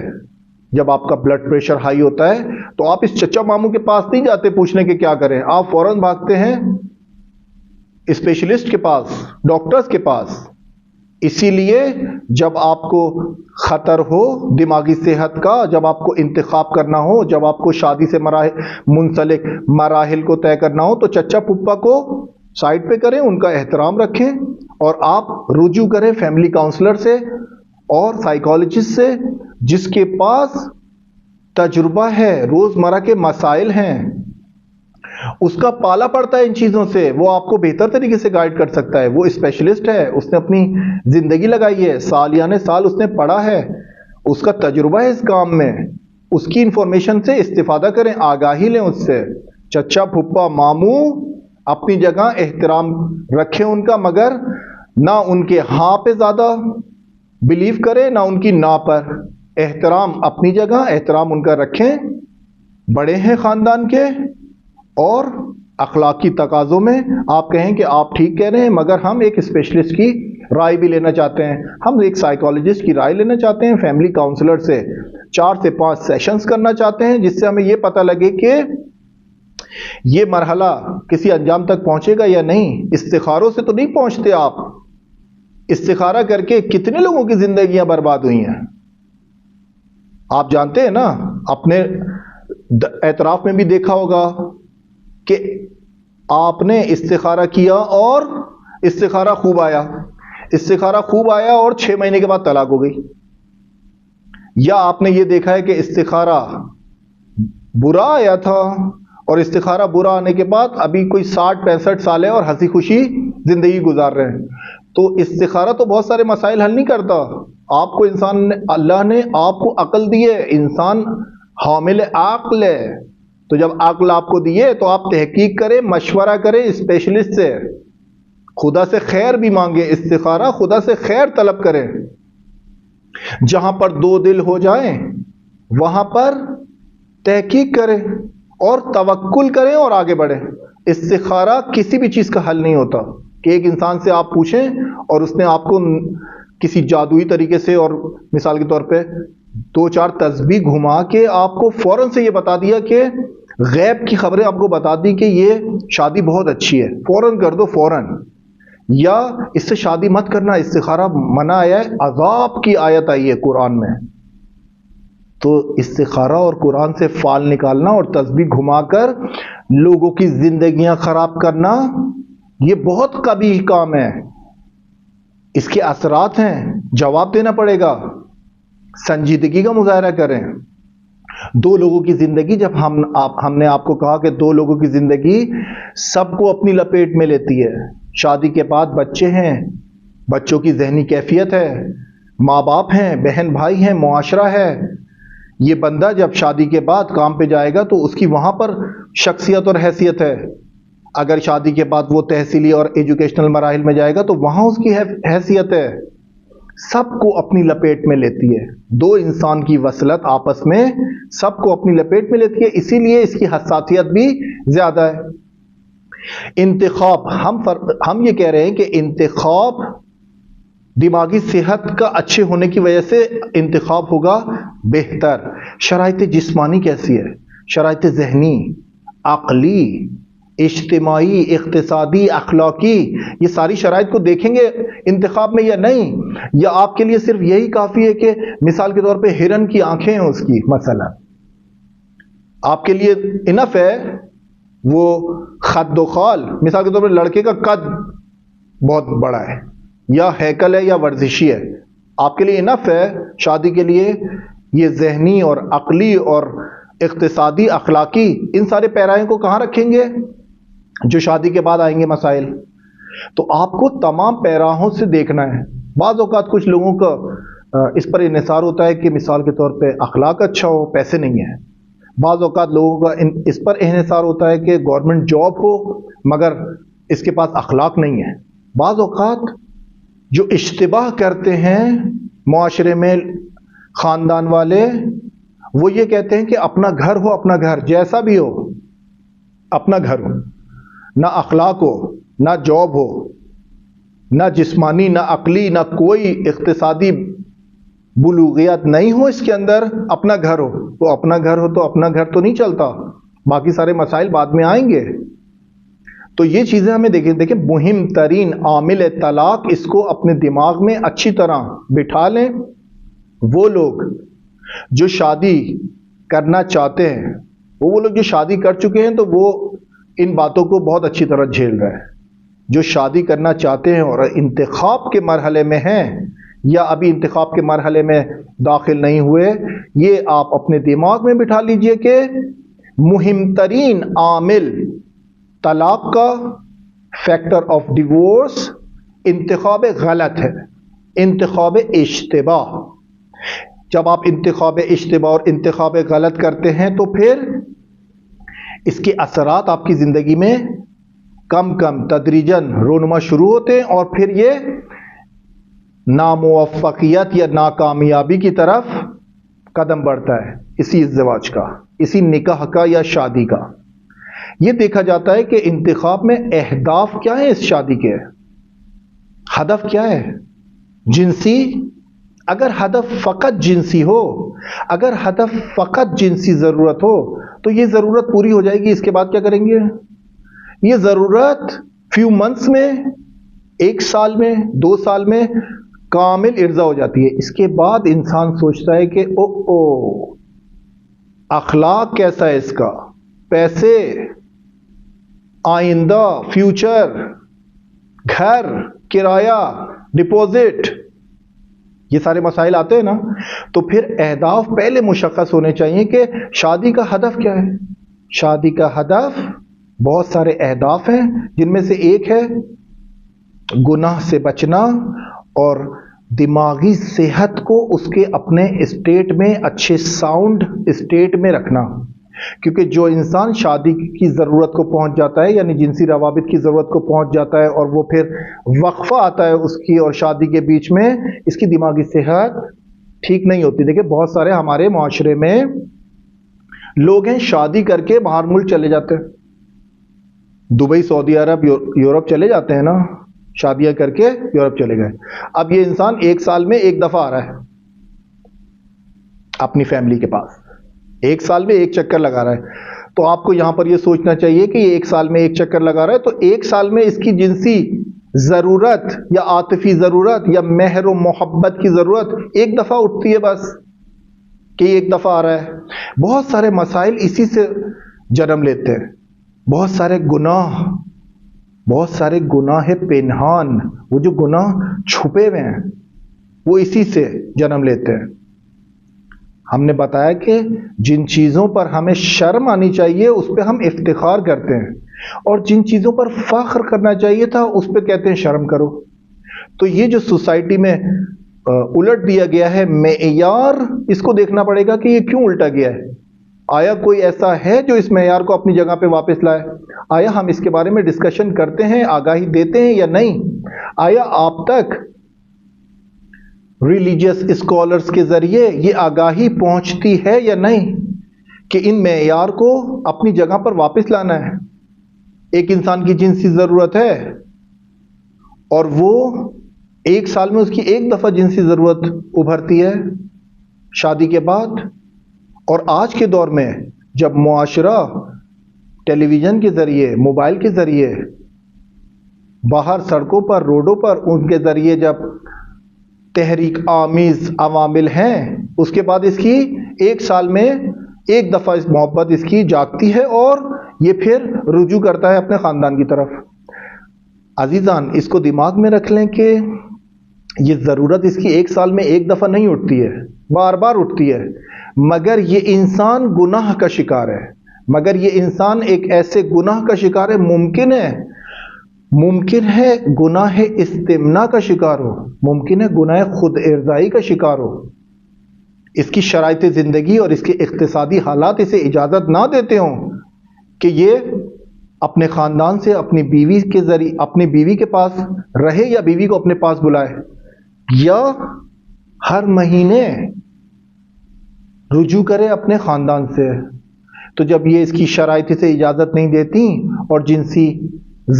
جب آپ کا بلڈ پریشر ہائی ہوتا ہے، تو آپ اس چچا ماموں کے پاس نہیں جاتے پوچھنے کے کیا کریں. آپ فوراً بھاگتے ہیں اسپیشلسٹ کے پاس، ڈاکٹرز کے پاس. اسی لیے جب آپ کو خطر ہو دماغی صحت کا، جب آپ کو انتخاب کرنا ہو، جب آپ کو شادی سے منسلک مراحل کو طے کرنا ہو، تو چچا پپا کو سائڈ پہ کریں، ان کا احترام رکھیں اور آپ رجوع کریں فیملی کاؤنسلر سے اور سائیکالوجسٹ سے جس کے پاس تجربہ ہے، روزمرہ کے مسائل ہیں، اس کا پالا پڑتا ہے ان چیزوں سے. وہ آپ کو بہتر طریقے سے گائیڈ کر سکتا ہے. وہ اسپیشلسٹ ہے، اس نے اپنی زندگی لگائی ہے، سالیانے سال اس نے پڑھا ہے، اس کا تجربہ ہے اس کام میں. اس کی انفارمیشن سے استفادہ کریں، آگاہی لیں اس سے. چچا پھپھا ماموں اپنی جگہ احترام رکھیں ان کا، مگر نہ ان کے ہاں پہ زیادہ بلیو کریں نہ ان کی نا پر. احترام اپنی جگہ، احترام ان کا رکھیں، بڑے ہیں خاندان کے. اور اخلاقی تقاضوں میں آپ کہیں کہ آپ ٹھیک کہہ رہے ہیں، مگر ہم ایک اسپیشلسٹ کی رائے بھی لینا چاہتے ہیں، ہم ایک سائیکالوجسٹ کی رائے لینا چاہتے ہیں، فیملی کاؤنسلر سے 4 سے 5 سیشنز کرنا چاہتے ہیں، جس سے ہمیں یہ پتہ لگے کہ یہ مرحلہ کسی انجام تک پہنچے گا یا نہیں. استخاروں سے تو نہیں پہنچتے آپ. استخارہ کر کے کتنے لوگوں کی زندگیاں برباد ہوئی ہیں آپ جانتے ہیں نا. اپنے اعتراف میں بھی دیکھا ہوگا کہ آپ نے استخارہ کیا اور استخارہ خوب آیا، استخارہ خوب آیا اور 6 مہینے کے بعد طلاق ہو گئی. یا آپ نے یہ دیکھا ہے کہ استخارہ برا آیا تھا اور استخارہ برا آنے کے بعد ابھی کوئی 60-65 سال ہے اور ہنسی خوشی زندگی گزار رہے ہیں. تو استخارہ تو بہت سارے مسائل حل نہیں کرتا. آپ کو اللہ نے آپ کو عقل دی ہے، انسان حامل عقل ہے. تو جب عقل آپ کو دیے تو آپ تحقیق کریں، مشورہ کریں اسپیشلسٹ سے، خدا سے خیر بھی مانگیں. استخارہ خدا سے خیر طلب کریں. جہاں پر 2 دل ہو جائیں وہاں پر تحقیق کریں اور توکل کریں اور آگے بڑھیں. استخارہ کسی بھی چیز کا حل نہیں ہوتا کہ ایک انسان سے آپ پوچھیں اور اس نے آپ کو کسی جادوئی طریقے سے، اور مثال کے طور پہ 2-4 تسبیح گھما کے آپ کو فوراً سے یہ بتا دیا کہ غیب کی خبریں آپ کو بتا دی کہ یہ شادی بہت اچھی ہے، فوراً کر دو فوراً، یا اس سے شادی مت کرنا. استخارہ منع آیا ہے، عذاب کی آیت آئی ہے قرآن میں. تو استخارہ اور قرآن سے فال نکالنا اور تسبیح گھما کر لوگوں کی زندگیاں خراب کرنا یہ بہت قبیح کام ہے. اس کے اثرات ہیں، جواب دینا پڑے گا. سنجیدگی کا مظاہرہ کریں. 2 لوگوں کی زندگی، جب ہم نے آپ کو کہا کہ 2 لوگوں کی زندگی سب کو اپنی لپیٹ میں لیتی ہے. شادی کے بعد بچے ہیں، بچوں کی ذہنی کیفیت ہے، ماں باپ ہیں، بہن بھائی ہیں، معاشرہ ہے. یہ بندہ جب شادی کے بعد کام پہ جائے گا تو اس کی وہاں پر شخصیت اور حیثیت ہے. اگر شادی کے بعد وہ تحصیلی اور ایجوکیشنل مراحل میں جائے گا تو وہاں اس کی حیثیت ہے سب کو اپنی لپیٹ میں لیتی ہے. دو انسان کی وصلت آپس میں سب کو اپنی لپیٹ میں لیتی ہے، اسی لیے اس کی حساسیت بھی زیادہ ہے. انتخاب، ہم یہ کہہ رہے ہیں کہ انتخاب دماغی صحت کا اچھے ہونے کی وجہ سے انتخاب ہوگا بہتر. شرائط جسمانی کیسی ہے؟ شرائط ذہنی، عقلی، اجتماعی، اقتصادی، اخلاقی، یہ ساری شرائط کو دیکھیں گے انتخاب میں یا نہیں؟ یا آپ کے لیے صرف یہی کافی ہے کہ مثال کے طور پہ ہرن کی آنکھیں ہیں اس کی، مثلا آپ کے لیے انف ہے وہ خد و خال، مثال کے طور پہ لڑکے کا قد بہت بڑا ہے یا ہیکل ہے یا ورزشی ہے، آپ کے لیے انف ہے شادی کے لیے یہ ذہنی اور عقلی اور اقتصادی، اخلاقی، ان سارے پیرائیں کو کہاں رکھیں گے جو شادی کے بعد آئیں گے مسائل. تو آپ کو تمام پیراہوں سے دیکھنا ہے. بعض اوقات کچھ لوگوں کا اس پر انحصار ہوتا ہے کہ مثال کے طور پہ اخلاق اچھا ہو، پیسے نہیں ہیں. بعض اوقات لوگوں کا اس پر انحصار ہوتا ہے کہ گورنمنٹ جاب ہو مگر اس کے پاس اخلاق نہیں ہے. بعض اوقات جو اشتباہ کرتے ہیں معاشرے میں خاندان والے، وہ یہ کہتے ہیں کہ اپنا گھر ہو، اپنا گھر جیسا بھی ہو، اپنا گھر ہو، نہ اخلاق ہو، نہ جاب ہو، نہ جسمانی، نہ عقلی، نہ کوئی اقتصادی بلوغیت نہیں ہو اس کے اندر، اپنا گھر ہو. تو اپنا گھر ہو تو اپنا گھر تو نہیں چلتا، باقی سارے مسائل بعد میں آئیں گے. تو یہ چیزیں ہمیں دیکھیں مہم ترین عامل طلاق، اس کو اپنے دماغ میں اچھی طرح بٹھا لیں. وہ لوگ جو شادی کرنا چاہتے ہیں، وہ لوگ جو شادی کر چکے ہیں تو وہ ان باتوں کو بہت اچھی طرح جھیل رہے ہیں. جو شادی کرنا چاہتے ہیں اور انتخاب کے مرحلے میں ہیں یا ابھی انتخاب کے مرحلے میں داخل نہیں ہوئے، یہ آپ اپنے دماغ میں بٹھا لیجئے کہ مہم ترین عامل طلاق کا، فیکٹر آف ڈیورس، انتخاب غلط ہے، انتخاب اشتباہ. جب آپ انتخاب اشتباہ اور انتخاب غلط کرتے ہیں تو پھر اس کے اثرات آپ کی زندگی میں کم کم تدریجاً رونما شروع ہوتے ہیں اور پھر یہ ناموفقیت یا ناکامیابی کی طرف قدم بڑھتا ہے. اسی ازدواج کا، اسی نکاح کا یا شادی کا. یہ دیکھا جاتا ہے کہ انتخاب میں اہداف کیا ہیں اس شادی کے، ہدف کیا ہے؟ جنسی. اگر ہدف فقط جنسی ہو، اگر ہدف فقط جنسی ضرورت ہو تو یہ ضرورت پوری ہو جائے گی. اس کے بعد کیا کریں گے؟ یہ ضرورت فیو منتھس میں، 1 سال میں، 2 سال میں کامل ارضا ہو جاتی ہے. اس کے بعد انسان سوچتا ہے کہ اخلاق کیسا ہے اس کا، پیسے، آئندہ، فیوچر، گھر، کرایہ، ڈپازٹ، یہ سارے مسائل آتے ہیں نا. تو پھر اہداف پہلے مشخص ہونے چاہیے کہ شادی کا ہدف کیا ہے. شادی کا ہدف بہت سارے اہداف ہیں، جن میں سے ایک ہے گناہ سے بچنا اور دماغی صحت کو اس کے اپنے اسٹیٹ میں، اچھے ساؤنڈ اسٹیٹ میں رکھنا. کیونکہ جو انسان شادی کی ضرورت کو پہنچ جاتا ہے، یعنی جنسی روابط کی ضرورت کو پہنچ جاتا ہے اور وہ پھر وقفہ آتا ہے اس کی اور شادی کے بیچ میں، اس کی دماغی صحت ٹھیک نہیں ہوتی. دیکھیں بہت سارے ہمارے معاشرے میں لوگ ہیں شادی کر کے باہر ملک چلے جاتے ہیں، دبئی، سعودی عرب، یورپ چلے جاتے ہیں نا، شادیاں کر کے یورپ چلے گئے. اب یہ انسان 1 سال میں 1 دفعہ آ رہا ہے اپنی فیملی کے پاس، 1 سال میں 1 چکر لگا رہا ہے. تو آپ کو یہاں پر یہ سوچنا چاہیے کہ یہ 1 سال میں 1 چکر لگا رہا ہے تو 1 سال میں اس کی جنسی ضرورت یا عاطفی ضرورت یا مہر و محبت کی ضرورت 1 دفعہ اٹھتی ہے بس، کہ یہ 1 دفعہ آ رہا ہے. بہت سارے مسائل اسی سے جنم لیتے ہیں. بہت سارے گناہ، بہت سارے گناہ پنہان، وہ جو گناہ چھپے ہوئے ہیں وہ اسی سے جنم لیتے ہیں. ہم نے بتایا کہ جن چیزوں پر ہمیں شرم آنی چاہیے اس پہ ہم افتخار کرتے ہیں، اور جن چیزوں پر فخر کرنا چاہیے تھا اس پہ کہتے ہیں شرم کرو. تو یہ جو سوسائٹی میں الٹ دیا گیا ہے معیار، اس کو دیکھنا پڑے گا کہ یہ کیوں الٹا گیا ہے. آیا کوئی ایسا ہے جو اس معیار کو اپنی جگہ پہ واپس لائے؟ آیا ہم اس کے بارے میں ڈسکشن کرتے ہیں، آگاہی دیتے ہیں یا نہیں؟ آیا آپ تک ریلیجیس اسکالرز کے ذریعے یہ آگاہی پہنچتی ہے یا نہیں کہ ان معیار کو اپنی جگہ پر واپس لانا ہے؟ ایک انسان کی جنسی ضرورت ہے اور وہ ایک سال میں اس کی ایک دفعہ جنسی ضرورت ابھرتی ہے شادی کے بعد، اور آج کے دور میں جب معاشرہ ٹیلی ویژن کے ذریعے، موبائل کے ذریعے، باہر سڑکوں پر، روڈوں پر ان کے ذریعے جب تحریک آمیز عوامل ہیں، اس کے بعد اس کی ایک سال میں ایک دفعہ اس محبت اس کی جاگتی ہے اور یہ پھر رجوع کرتا ہے اپنے خاندان کی طرف۔ عزیزان، اس کو دماغ میں رکھ لیں کہ یہ ضرورت اس کی ایک سال میں ایک دفعہ نہیں اٹھتی ہے، بار بار اٹھتی ہے، مگر یہ انسان گناہ کا شکار ہے، مگر یہ انسان ایک ایسے گناہ کا شکار ہے، ممکن ہے گناہ استمنا کا شکار ہو، ممکن ہے گناہ خود ارضائی کا شکار ہو، اس کی شرائط زندگی اور اس کے اقتصادی حالات اسے اجازت نہ دیتے ہوں کہ یہ اپنے خاندان سے اپنی بیوی کے ذریعے اپنی بیوی کے پاس رہے یا بیوی کو اپنے پاس بلائے، یا ہر مہینے رجوع کرے اپنے خاندان سے۔ تو جب یہ اس کی شرائط سے اجازت نہیں دیتی اور جنسی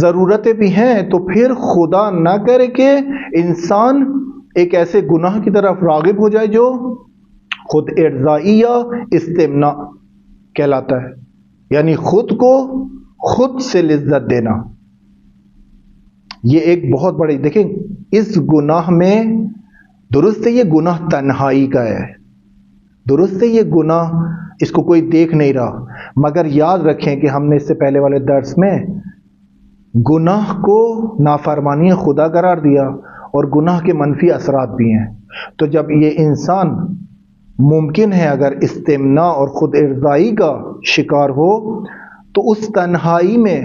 ضرورتیں بھی ہیں، تو پھر خدا نہ کرے کہ انسان ایک ایسے گناہ کی طرف راغب ہو جائے جو خود ارضائی یا استمنا کہلاتا ہے، یعنی خود کو خود سے لذت دینا۔ یہ ایک بہت بڑی، دیکھیں اس گناہ میں، درست ہے یہ گناہ تنہائی کا ہے، درست ہے یہ گناہ اس کو کوئی دیکھ نہیں رہا، مگر یاد رکھیں کہ ہم نے اس سے پہلے والے درس میں گناہ کو نافرمانی خدا قرار دیا اور گناہ کے منفی اثرات بھی ہیں۔ تو جب یہ انسان ممکن ہے اگر استمنا اور خود ارضائی کا شکار ہو، تو اس تنہائی میں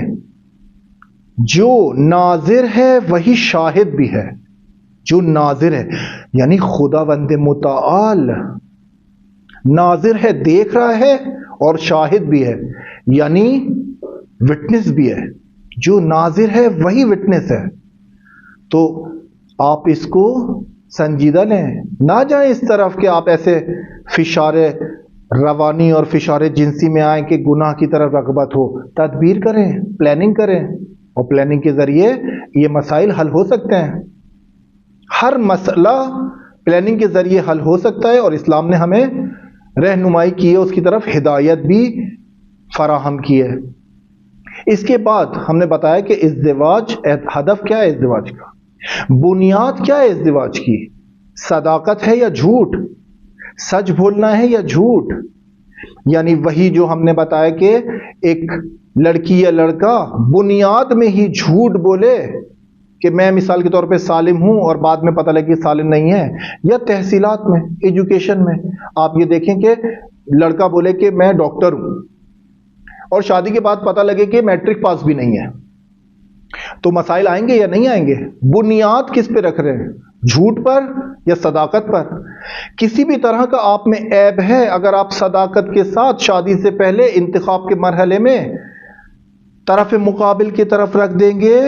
جو ناظر ہے وہی شاہد بھی ہے، جو ناظر ہے یعنی خداوند متعال ناظر ہے، دیکھ رہا ہے، اور شاہد بھی ہے یعنی وٹنس بھی ہے، جو ناظر ہے وہی وٹنس ہے۔ تو آپ اس کو سنجیدہ لیں، نہ جائیں اس طرف کہ آپ ایسے فشار روانی اور فشار جنسی میں آئیں کہ گناہ کی طرف رغبت ہو۔ تدبیر کریں، پلاننگ کریں، اور پلاننگ کے ذریعے یہ مسائل حل ہو سکتے ہیں۔ ہر مسئلہ پلاننگ کے ذریعے حل ہو سکتا ہے، اور اسلام نے ہمیں رہنمائی کی ہے، اس کی طرف ہدایت بھی فراہم کی ہے۔ اس کے بعد ہم نے بتایا کہ ازدواج، ہدف کیا ہے ازدواج کا، بنیاد کیا ہے ازدواج کی، صداقت ہے یا جھوٹ، سچ بولنا ہے یا جھوٹ، یعنی وہی جو ہم نے بتایا کہ ایک لڑکی یا لڑکا بنیاد میں ہی جھوٹ بولے کہ میں مثال کے طور پہ سالم ہوں اور بعد میں پتہ لگے کہ سالم نہیں ہے، یا تحصیلات میں، ایجوکیشن میں آپ یہ دیکھیں کہ لڑکا بولے کہ میں ڈاکٹر ہوں اور شادی کے بعد پتہ لگے کہ میٹرک پاس بھی نہیں ہے، تو مسائل آئیں گے یا نہیں آئیں گے؟ بنیاد کس پہ رکھ رہے ہیں، جھوٹ پر یا صداقت پر؟ کسی بھی طرح کا آپ میں عیب ہے، اگر آپ صداقت کے ساتھ شادی سے پہلے انتخاب کے مرحلے میں طرف مقابل کی طرف رکھ دیں گے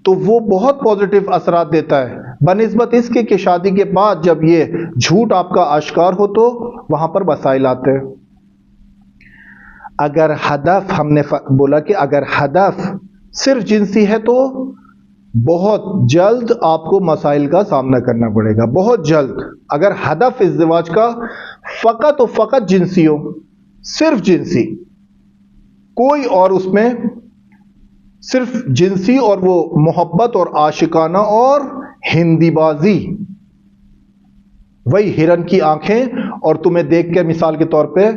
تو وہ بہت پازیٹیو اثرات دیتا ہے، بنسبت اس کے کہ شادی کے بعد جب یہ جھوٹ آپ کا آشکار ہو تو وہاں پر مسائل آتے ہیں۔ اگر ہدف، ہم نے بولا کہ اگر ہدف صرف جنسی ہے تو بہت جلد آپ کو مسائل کا سامنا کرنا پڑے گا، بہت جلد۔ اگر ہدف ازدواج کا فقط و فقط جنسی ہو، صرف جنسی، کوئی اور اس میں صرف جنسی اور وہ محبت اور عاشقانہ اور ہندی بازی، وہی ہرن کی آنکھیں، اور تمہیں دیکھ کے مثال کے طور پہ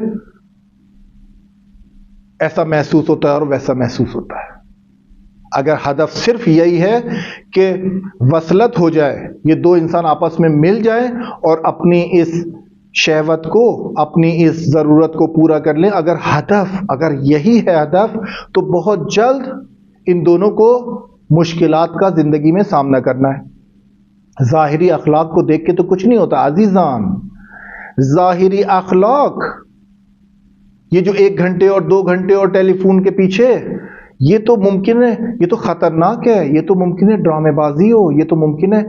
ایسا محسوس ہوتا ہے اور ویسا محسوس ہوتا ہے۔ اگر ہدف صرف یہی ہے کہ وصلت ہو جائے، یہ دو انسان آپس میں مل جائیں اور اپنی اس شہوت کو، اپنی اس ضرورت کو پورا کر لیں، اگر یہی ہے ہدف، تو بہت جلد ان دونوں کو مشکلات کا زندگی میں سامنا کرنا ہے۔ ظاہری اخلاق کو دیکھ کے تو کچھ نہیں ہوتا عزیزان، ظاہری اخلاق یہ جو 1 گھنٹے اور 2 گھنٹے اور ٹیلی فون کے پیچھے، یہ تو ممکن ہے، یہ تو خطرناک ہے، یہ تو ممکن ہے ڈرامے بازی ہو، یہ تو ممکن ہے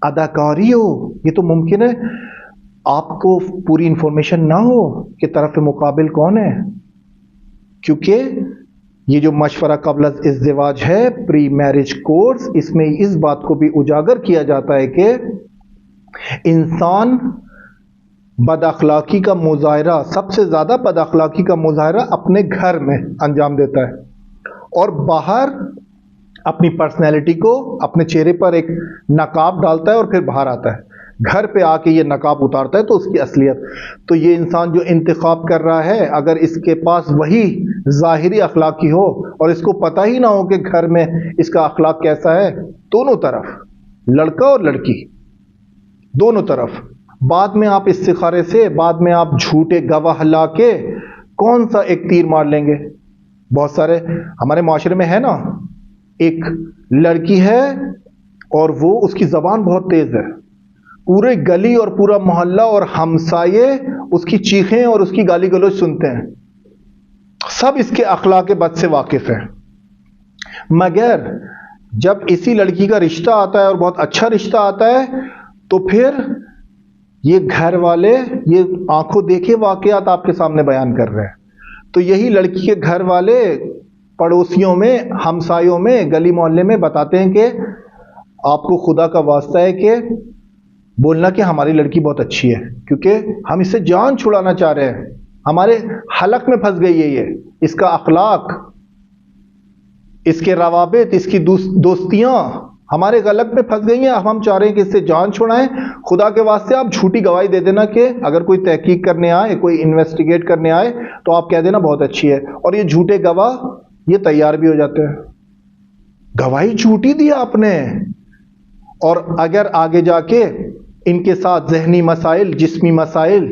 اداکاری ہو، یہ تو ممکن ہے آپ کو پوری انفارمیشن نہ ہو کہ طرف مقابل کون ہے. کیونکہ یہ جو مشورہ قبل از ازدواج ہے، پری میرج کورس، اس میں اس بات کو بھی اجاگر کیا جاتا ہے کہ انسان بد اخلاقی کا مظاہرہ، سب سے زیادہ بد اخلاقی کا مظاہرہ اپنے گھر میں انجام دیتا ہے، اور باہر اپنی پرسنالٹی کو، اپنے چہرے پر ایک نقاب ڈالتا ہے اور پھر باہر آتا ہے، گھر پہ آ کے یہ نقاب اتارتا ہے تو اس کی اصلیت. تو یہ انسان جو انتخاب کر رہا ہے، اگر اس کے پاس وہی ظاہری اخلاقی ہو اور اس کو پتہ ہی نہ ہو کہ گھر میں اس کا اخلاق کیسا ہے، دونوں طرف، لڑکا اور لڑکی دونوں طرف، بعد میں آپ استخارے سے، بعد میں آپ جھوٹے گواہ لا کے کون سا ایک تیر مار لیں گے. بہت سارے ہمارے معاشرے میں ہے نا، ایک لڑکی ہے اور وہ، اس کی زبان بہت تیز ہے، پورے گلی اور پورا محلہ اور ہمسائے اس کی چیخیں اور اس کی گالی گلوچ سنتے ہیں، سب اس کے اخلاق بد سے واقف ہیں. مگر جب اسی لڑکی کا رشتہ آتا ہے اور بہت اچھا رشتہ آتا ہے، تو پھر یہ گھر والے یہ آنکھوں دیکھے واقعات آپ کے سامنے بیان کر رہے ہیں. تو یہی لڑکی کے گھر والے پڑوسیوں میں، ہمسایوں میں، گلی محلے میں بتاتے ہیں کہ آپ کو خدا کا واسطہ ہے کہ بولنا کہ ہماری لڑکی بہت اچھی ہے، کیونکہ ہم اس سے جان چھڑانا چاہ رہے ہیں، ہمارے حلق میں پھنس گئی ہے، یہ اس کا اخلاق، اس کے روابط، اس کی دوستیاں ہمارے غلط میں پھنس گئی ہیں. اب ہم چاہ رہے ہیں کہ اس سے جان چھڑائیں. خدا کے واسطے آپ جھوٹی گواہی دے دینا کہ اگر کوئی تحقیق کرنے آئے، کوئی انویسٹیگیٹ کرنے آئے، تو آپ کہہ دینا بہت اچھی ہے. اور یہ جھوٹے گواہ یہ تیار بھی ہو جاتے ہیں، گواہی جھوٹی دی آپ نے. اور اگر آگے جا کے ان کے ساتھ ذہنی مسائل، جسمی مسائل،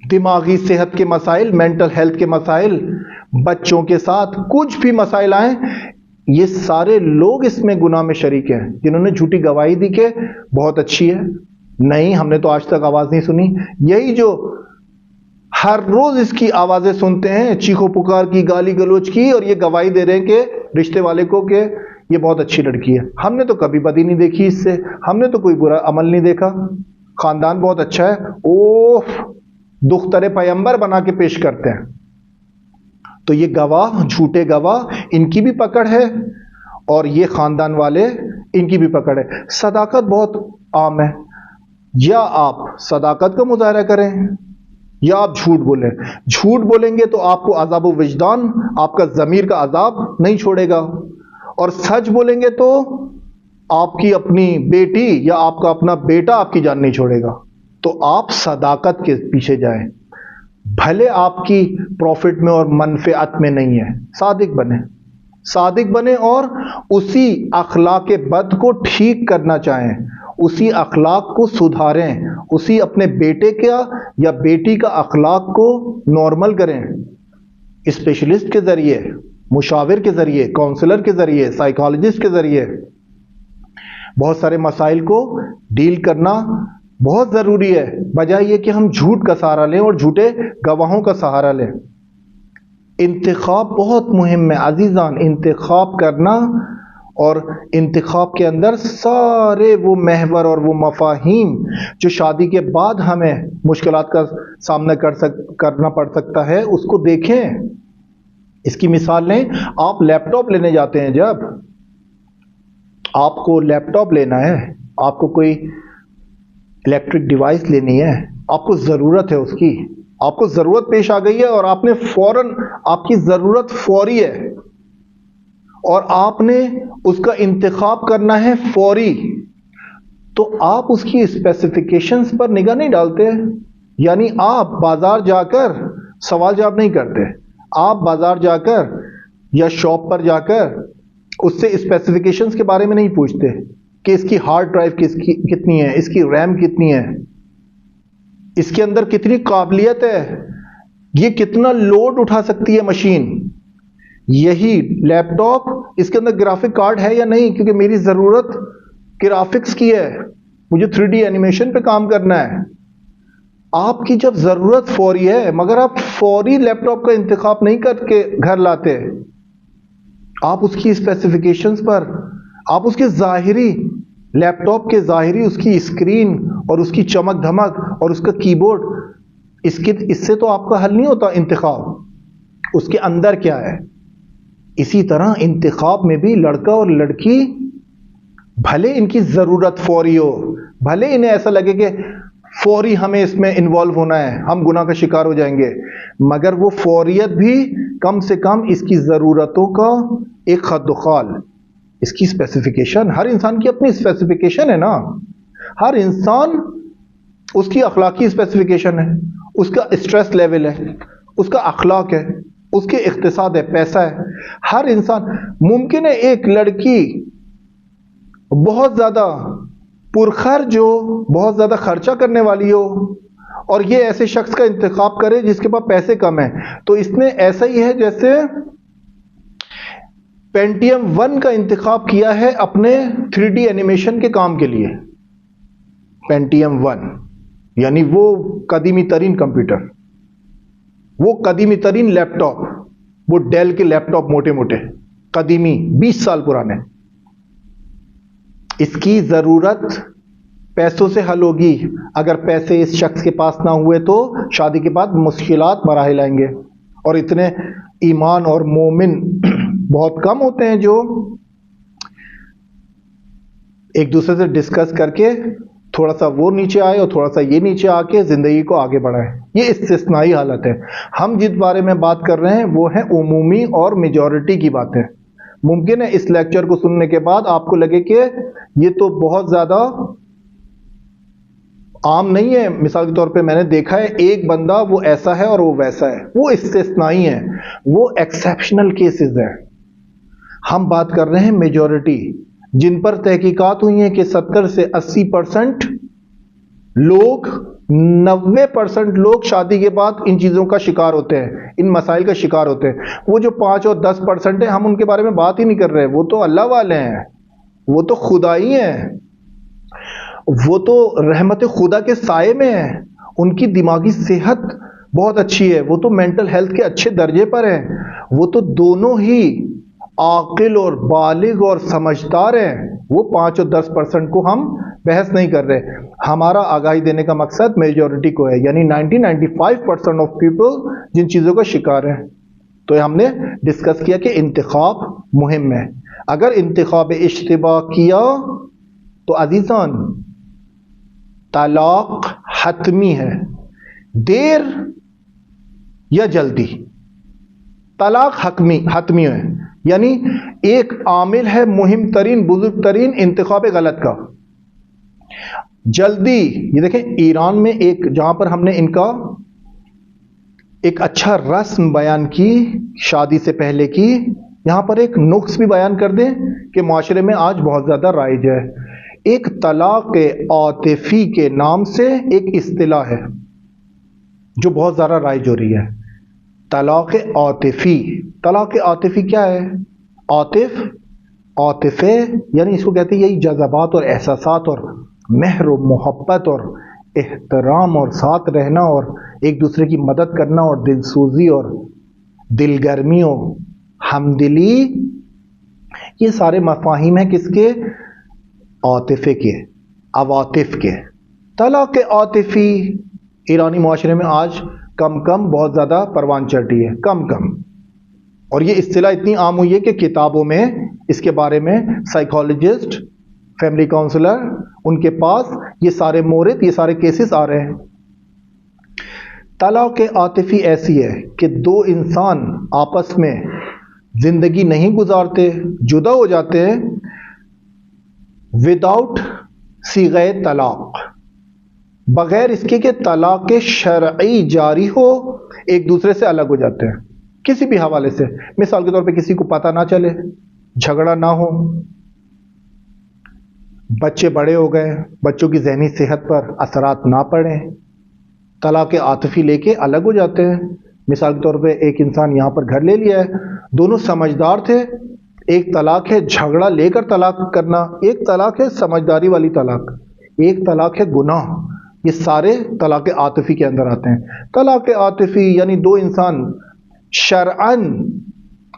دماغی صحت کے مسائل، مینٹل ہیلتھ کے مسائل، بچوں کے ساتھ کچھ بھی مسائل آئیں، یہ سارے لوگ اس میں گناہ میں شریک ہیں، جنہوں نے جھوٹی گواہی دی کہ بہت اچھی ہے. نہیں، ہم نے تو آج تک آواز نہیں سنی. یہی جو ہر روز اس کی آوازیں سنتے ہیں، چیخو پکار کی، گالی گلوچ کی، اور یہ گواہی دے رہے ہیں کہ رشتے والے کو کہ یہ بہت اچھی لڑکی ہے. ہم نے تو کبھی بدی نہیں دیکھی اس سے، ہم نے تو کوئی برا عمل نہیں دیکھا، خاندان بہت اچھا ہے. اوف، دختر پیمبر بنا کے پیش کرتے ہیں. تو یہ گواہ، جھوٹے گواہ، ان کی بھی پکڑ ہے، اور یہ خاندان والے، ان کی بھی پکڑ ہے. صداقت بہت عام ہے، یا آپ صداقت کا مظاہرہ کریں یا آپ جھوٹ بولیں. جھوٹ بولیں گے تو آپ کو عذاب و وجدان، آپ کا ضمیر کا عذاب نہیں چھوڑے گا، اور سچ بولیں گے تو آپ کی اپنی بیٹی یا آپ کا اپنا بیٹا آپ کی جان نہیں چھوڑے گا. تو آپ صداقت کے پیچھے جائیں، بھلے آپ کی پروفٹ میں اور منفعت میں نہیں ہے، صادق بنیں، صادق بنیں، اور اسی اخلاق بد کو ٹھیک کرنا چاہیں، اسی اخلاق کو سدھاریں، اسی اپنے بیٹے کا یا بیٹی کا اخلاق کو نارمل کریں، اسپیشلسٹ کے ذریعے، مشاور کے ذریعے، کاؤنسلر کے ذریعے، سائیکالوجسٹ کے ذریعے. بہت سارے مسائل کو ڈیل کرنا بہت ضروری ہے، بجائے یہ کہ ہم جھوٹ کا سہارا لیں اور جھوٹے گواہوں کا سہارا لیں. انتخاب بہت مہم ہے عزیزان، انتخاب کرنا، اور انتخاب کے اندر سارے وہ محور اور وہ مفاہیم جو شادی کے بعد ہمیں مشکلات کا سامنا کرنا پڑ سکتا ہے، اس کو دیکھیں. اس کی مثال لیں، آپ لیپ ٹاپ لینے جاتے ہیں، جب آپ کو لیپ ٹاپ لینا ہے، آپ کو کوئی الیکٹرک ڈیوائس لینی ہے، آپ کو ضرورت ہے اس کی، آپ کو ضرورت پیش آ گئی ہے، اور آپ نے فوراً، آپ کی ضرورت فوری ہے، اور آپ نے اس کا انتخاب کرنا ہے فوری، تو آپ اس کی اسپیسیفیکیشنز پر نگاہ نہیں ڈالتے. یعنی آپ بازار جا کر سوال جواب نہیں کرتے، آپ بازار جا کر یا شاپ پر جا کر اس سے اسپیسیفیکیشنز کے بارے میں نہیں پوچھتے کہ اس کی ہارڈ ڈرائیو کتنی ہے، اس کی ریم کتنی ہے، اس کے اندر کتنی قابلیت ہے، یہ کتنا لوڈ اٹھا سکتی ہے مشین. یہی لیپ ٹاپ، اس کے اندر گرافک کارڈ ہے یا نہیں، کیونکہ میری ضرورت گرافکس کی ہے، مجھے 3D اینیمیشن پہ کام کرنا ہے. آپ کی جب ضرورت فوری ہے مگر آپ فوری لیپ ٹاپ کا انتخاب نہیں کر کے گھر لاتے، آپ اس کی اسپیسیفکیشنز پر، آپ اس کے ظاہری لیپ ٹاپ کے ظاہری اس کی اسکرین اور اس کی چمک دھمک اور اس کا کی بورڈ، اس سے تو آپ کا حل نہیں ہوتا انتخاب، اس کے اندر کیا ہے۔ اسی طرح انتخاب میں بھی لڑکا اور لڑکی بھلے ان کی ضرورت فوری ہو، بھلے انہیں ایسا لگے کہ فوری ہمیں اس میں انوالو ہونا ہے، ہم گناہ کا شکار ہو جائیں گے، مگر وہ فوریت بھی کم سے کم اس کی ضرورتوں کا ایک خط و خال، اس کی اسپیسیفکیشن، ہر انسان کی اپنی اسپیسیفکیشن ہے نا، ہر انسان اس کی اخلاقی اسپیسیفکیشن ہے، اس کا اسٹریس لیول ہے، اس کا اخلاق ہے، اس کے اقتصاد ہے، پیسہ ہے۔ ہر انسان، ممکن ہے ایک لڑکی بہت زیادہ پرخرج ہو، بہت زیادہ خرچہ کرنے والی ہو، اور یہ ایسے شخص کا انتخاب کرے جس کے پاس پیسے کم ہیں، تو اس نے ایسا ہی ہے جیسے پینٹیم 1 کا انتخاب کیا ہے اپنے 3D اینیمیشن کے کام کے لیے۔ پینٹیم 1 یعنی وہ قدیمی ترین کمپیوٹر، وہ قدیمی ترین لیپ ٹاپ، وہ ڈیل کے لیپ ٹاپ موٹے موٹے قدیمی 20 سال پرانے، اس کی ضرورت پیسوں سے حل ہوگی۔ اگر پیسے اس شخص کے پاس نہ ہوئے تو شادی کے بعد مشکلات مراحل آئیں گے، اور اتنے ایمان اور مومن بہت کم ہوتے ہیں جو ایک دوسرے سے ڈسکس کر کے تھوڑا سا وہ نیچے آئے اور تھوڑا سا یہ نیچے آ کے زندگی کو آگے بڑھائے۔ یہ استثنائی حالت ہے۔ ہم جس بارے میں بات کر رہے ہیں وہ ہے عمومی اور میجورٹی کی باتیں۔ ممکن ہے اس لیکچر کو سننے کے بعد آپ کو لگے کہ یہ تو بہت زیادہ عام نہیں ہے، مثال کے طور پہ میں نے دیکھا ہے ایک بندہ وہ ایسا ہے اور وہ ویسا ہے، وہ استثنائی ہے، وہ ایکسیپشنل کیسز ہیں۔ ہم بات کر رہے ہیں میجورٹی، جن پر تحقیقات ہوئی ہیں کہ 70 سے 80% لوگ، 90% لوگ شادی کے بعد ان چیزوں کا شکار ہوتے ہیں، ان مسائل کا شکار ہوتے ہیں۔ وہ جو 5 اور 10% ہیں، ہم ان کے بارے میں بات ہی نہیں کر رہے، وہ تو اللہ والے ہیں، وہ تو خدائی ہیں، وہ تو رحمت خدا کے سائے میں ہیں، ان کی دماغی صحت بہت اچھی ہے، وہ تو مینٹل ہیلتھ کے اچھے درجے پر ہیں، وہ تو دونوں ہی عاقل اور بالغ اور سمجھدار ہیں۔ وہ 5 اور 10% کو ہم بحث نہیں کر رہے، ہمارا آگاہی دینے کا مقصد میجورٹی کو ہے، یعنی 95% آف پیپل جن چیزوں کا شکار ہیں۔ تو ہم نے ڈسکس کیا کہ انتخاب مہم ہے۔ اگر انتخاب اشتباہ کیا تو عزیزان طلاق حتمی ہے، دیر یا جلدی طلاق حتمی ہے، یعنی ایک عامل ہے مہم ترین، بزرگ ترین انتخاب غلط کا، جلدی۔ یہ دیکھیں ایران میں ایک جہاں پر ہم نے ان کا ایک اچھا رسم بیان کی شادی سے پہلے کی، یہاں پر ایک نقص بھی بیان کر دیں کہ معاشرے میں آج بہت زیادہ رائج ہے۔ ایک طلاق عاطفی کے نام سے ایک اصطلاح ہے جو بہت زیادہ رائج ہو رہی ہے، طلاق عاطفی۔ طلاق عاطفی کیا ہے؟ عاطفے یعنی اس کو کہتے ہیں یہی جذبات اور احساسات اور مہر و محبت اور احترام اور ساتھ رہنا اور ایک دوسرے کی مدد کرنا اور دل سوزی اور دل گرمی اور ہمدلی، یہ سارے مفاہیم ہیں کس کے؟ عاطفے کے، عواطف کے۔ طلاق عاطفی ایرانی معاشرے میں آج کم بہت زیادہ پروان چڑھی ہے، کم، اور یہ اصطلاح اتنی عام ہوئی ہے کہ کتابوں میں اس کے بارے میں سائیکالوجسٹ، فیملی کاؤنسلر، ان کے پاس یہ سارے مورد، یہ سارے کیسز آ رہے ہیں۔ طلاق عاطفی ایسی ہے کہ دو انسان آپس میں زندگی نہیں گزارتے، جدا ہو جاتے ہیں وداؤٹ صیغہ طلاق، بغیر اس کے کہ طلاق شرعی جاری ہو، ایک دوسرے سے الگ ہو جاتے ہیں کسی بھی حوالے سے۔ مثال کے طور پہ کسی کو پتہ نہ چلے، جھگڑا نہ ہو، بچے بڑے ہو گئے، بچوں کی ذہنی صحت پر اثرات نہ پڑیں، طلاق عاطفی لے کے الگ ہو جاتے ہیں۔ مثال کے طور پہ ایک انسان یہاں پر گھر لے لیا ہے، دونوں سمجھدار تھے، ایک طلاق ہے جھگڑا لے کر طلاق کرنا، ایک طلاق ہے سمجھداری والی طلاق، ایک طلاق ہے گناہ، یہ سارے طلاق عاطفی کے اندر آتے ہیں۔ طلاق عاطفی یعنی دو انسان شرعاً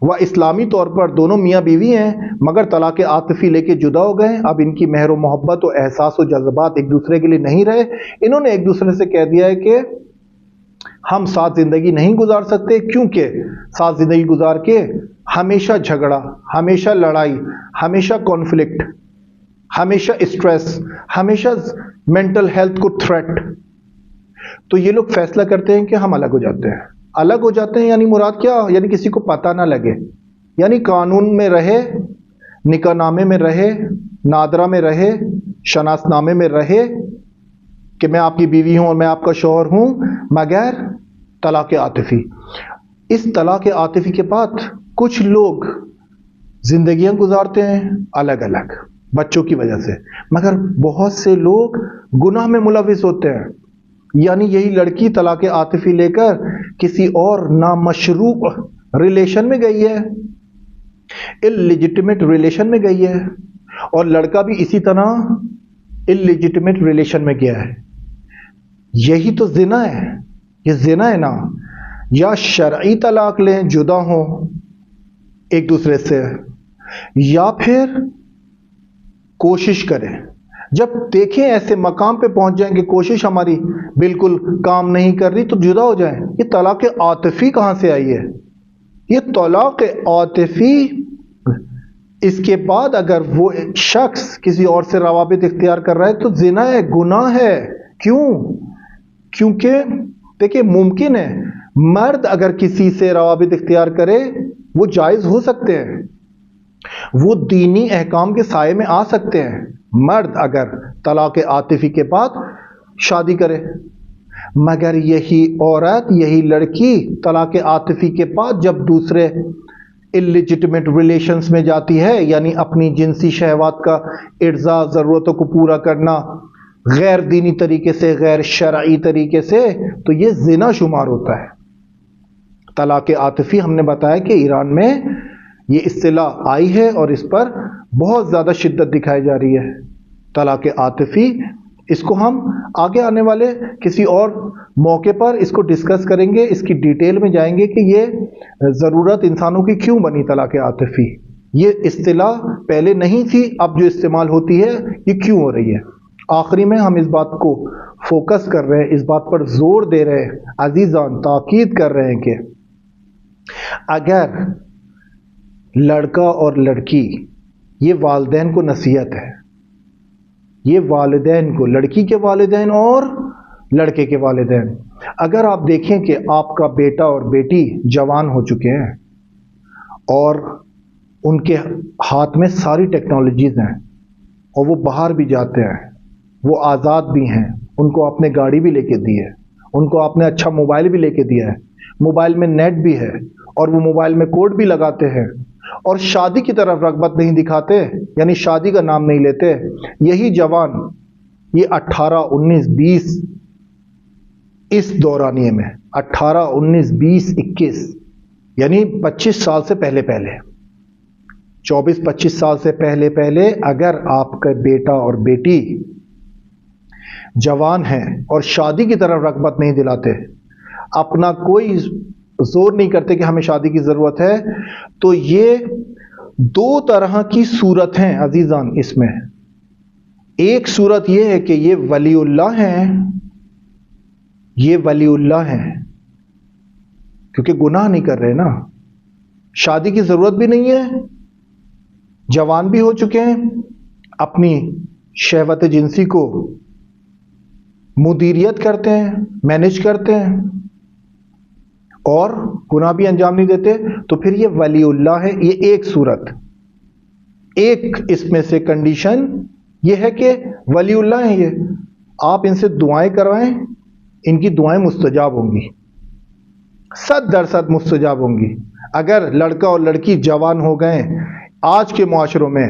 و اسلامی طور پر دونوں میاں بیوی ہیں، مگر طلاق عاطفی لے کے جدا ہو گئے۔ اب ان کی مہر و محبت و احساس و جذبات ایک دوسرے کے لیے نہیں رہے، انہوں نے ایک دوسرے سے کہہ دیا ہے کہ ہم ساتھ زندگی نہیں گزار سکتے، کیونکہ ساتھ زندگی گزار کے ہمیشہ جھگڑا، ہمیشہ لڑائی، ہمیشہ کانفلکٹ، ہمیشہ اسٹریس، ہمیشہ مینٹل ہیلتھ کو تھریٹ۔ تو یہ لوگ فیصلہ کرتے ہیں کہ ہم الگ ہو جاتے ہیں۔ الگ ہو جاتے ہیں یعنی مراد کیا؟ یعنی کسی کو پتہ نہ لگے، یعنی قانون میں رہے، نکاح نامے میں رہے، نادرہ میں رہے، شناس نامے میں رہے کہ میں آپ کی بیوی ہوں اور میں آپ کا شوہر ہوں، مگر طلاق عاطفی۔ اس طلاق عاطفی کے بعد کچھ لوگ زندگیاں گزارتے ہیں الگ الگ بچوں کی وجہ سے، مگر بہت سے لوگ گناہ میں ملوث ہوتے ہیں، یعنی یہی لڑکی طلاق عاطفی لے کر کسی اور نامشروع ریلیشن میں گئی ہے، اللیجیٹمیٹ ریلیشن میں گئی ہے، اور لڑکا بھی اسی طرح اللیجیٹمیٹ ریلیشن میں گیا ہے۔ یہی تو زنا ہے، یہ زنا ہے نا۔ یا شرعی طلاق لیں، جدا ہوں ایک دوسرے سے، یا پھر کوشش کریں، جب دیکھیں ایسے مقام پہ پہنچ جائیں کہ کوشش ہماری بالکل کام نہیں کر رہی تو جدا ہو جائیں۔ یہ طلاق عاطفی کہاں سے آئی ہے؟ یہ طلاق عاطفی اس کے بعد اگر وہ شخص کسی اور سے روابط اختیار کر رہا ہے تو زنا ہے، گناہ ہے۔ کیوں؟ کیونکہ دیکھیں ممکن ہے مرد اگر کسی سے روابط اختیار کرے وہ جائز ہو سکتے ہیں، وہ دینی احکام کے سائے میں آ سکتے ہیں، مرد اگر طلاق عاطفی کے بعد شادی کرے، مگر یہی عورت، یہی لڑکی طلاق عاطفی کے بعد جب دوسرے اللیجیٹمیٹ ریلیشنز میں جاتی ہے، یعنی اپنی جنسی شہوات کا ارضاء، ضرورتوں کو پورا کرنا غیر دینی طریقے سے، غیر شرعی طریقے سے، تو یہ زنا شمار ہوتا ہے۔ طلاق عاطفی ہم نے بتایا کہ ایران میں یہ اصطلاح آئی ہے اور اس پر بہت زیادہ شدت دکھائی جا رہی ہے۔ طلاق عاطفی، اس کو ہم آگے آنے والے کسی اور موقع پر اس کو ڈسکس کریں گے، اس کی ڈیٹیل میں جائیں گے کہ یہ ضرورت انسانوں کی کیوں بنی طلاق عاطفی۔ یہ اصطلاح پہلے نہیں تھی، اب جو استعمال ہوتی ہے یہ کیوں ہو رہی ہے۔ آخری میں ہم اس بات کو فوکس کر رہے ہیں، اس بات پر زور دے رہے ہیں، عزیزان تاکید کر رہے ہیں کہ اگر لڑکا اور لڑکی، یہ والدین کو نصیحت ہے، یہ والدین کو، لڑکی کے والدین اور لڑکے کے والدین، اگر آپ دیکھیں کہ آپ کا بیٹا اور بیٹی جوان ہو چکے ہیں اور ان کے ہاتھ میں ساری ٹیکنالوجیز ہیں اور وہ باہر بھی جاتے ہیں، وہ آزاد بھی ہیں، ان کو آپ نے گاڑی بھی لے کے دی ہے، ان کو آپ نے اچھا موبائل بھی لے کے دیا ہے، موبائل میں نیٹ بھی ہے اور وہ موبائل میں کوڈ بھی لگاتے ہیں اور شادی کی طرف رغبت نہیں دکھاتے، یعنی شادی کا نام نہیں لیتے، یہی جوان، یہ 18 19 20 اس دورانیے میں 18 19 20 21 یعنی 25 سال سے پہلے 24-25 سال سے پہلے اگر آپ کا بیٹا اور بیٹی جوان ہیں اور شادی کی طرف رغبت نہیں دلاتے، اپنا کوئی زور نہیں کرتے کہ ہمیں شادی کی ضرورت ہے، تو یہ دو طرح کی صورت ہیں عزیزان اس میں۔ ایک صورت یہ ہے کہ یہ ولی اللہ ہیں، یہ ولی اللہ ہیں کیونکہ گناہ نہیں کر رہے نا، شادی کی ضرورت بھی نہیں ہے، جوان بھی ہو چکے ہیں، اپنی شہوت جنسی کو مدیریت کرتے ہیں، مینیج کرتے ہیں اور گناہ بھی انجام نہیں دیتے، تو پھر یہ ولی اللہ ہے۔ یہ ایک صورت، ایک اس میں سے کنڈیشن یہ ہے کہ ولی اللہ ہیں، یہ آپ ان سے دعائیں کروائیں، ان کی دعائیں مستجاب ہوں گی، 100% مستجاب ہوں گی۔ اگر لڑکا اور لڑکی جوان ہو گئے، آج کے معاشروں میں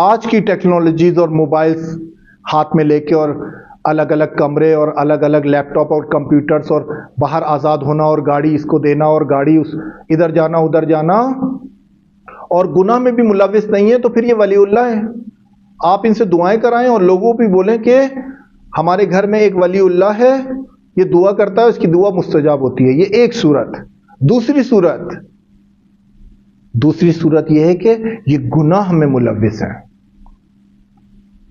آج کی ٹیکنالوجیز اور موبائلز ہاتھ میں لے کے اور الگ الگ کمرے اور الگ الگ لیپ ٹاپ اور کمپیوٹرز اور باہر آزاد ہونا اور گاڑی اس کو دینا اور گاڑی ادھر جانا ادھر جانا اور گناہ میں بھی ملوث نہیں ہے، تو پھر یہ ولی اللہ ہے۔ آپ ان سے دعائیں کرائیں اور لوگوں بھی بولیں کہ ہمارے گھر میں ایک ولی اللہ ہے، یہ دعا کرتا ہے، اس کی دعا مستجاب ہوتی ہے، یہ ایک صورت۔ دوسری صورت یہ ہے کہ یہ گناہ میں ملوث ہیں۔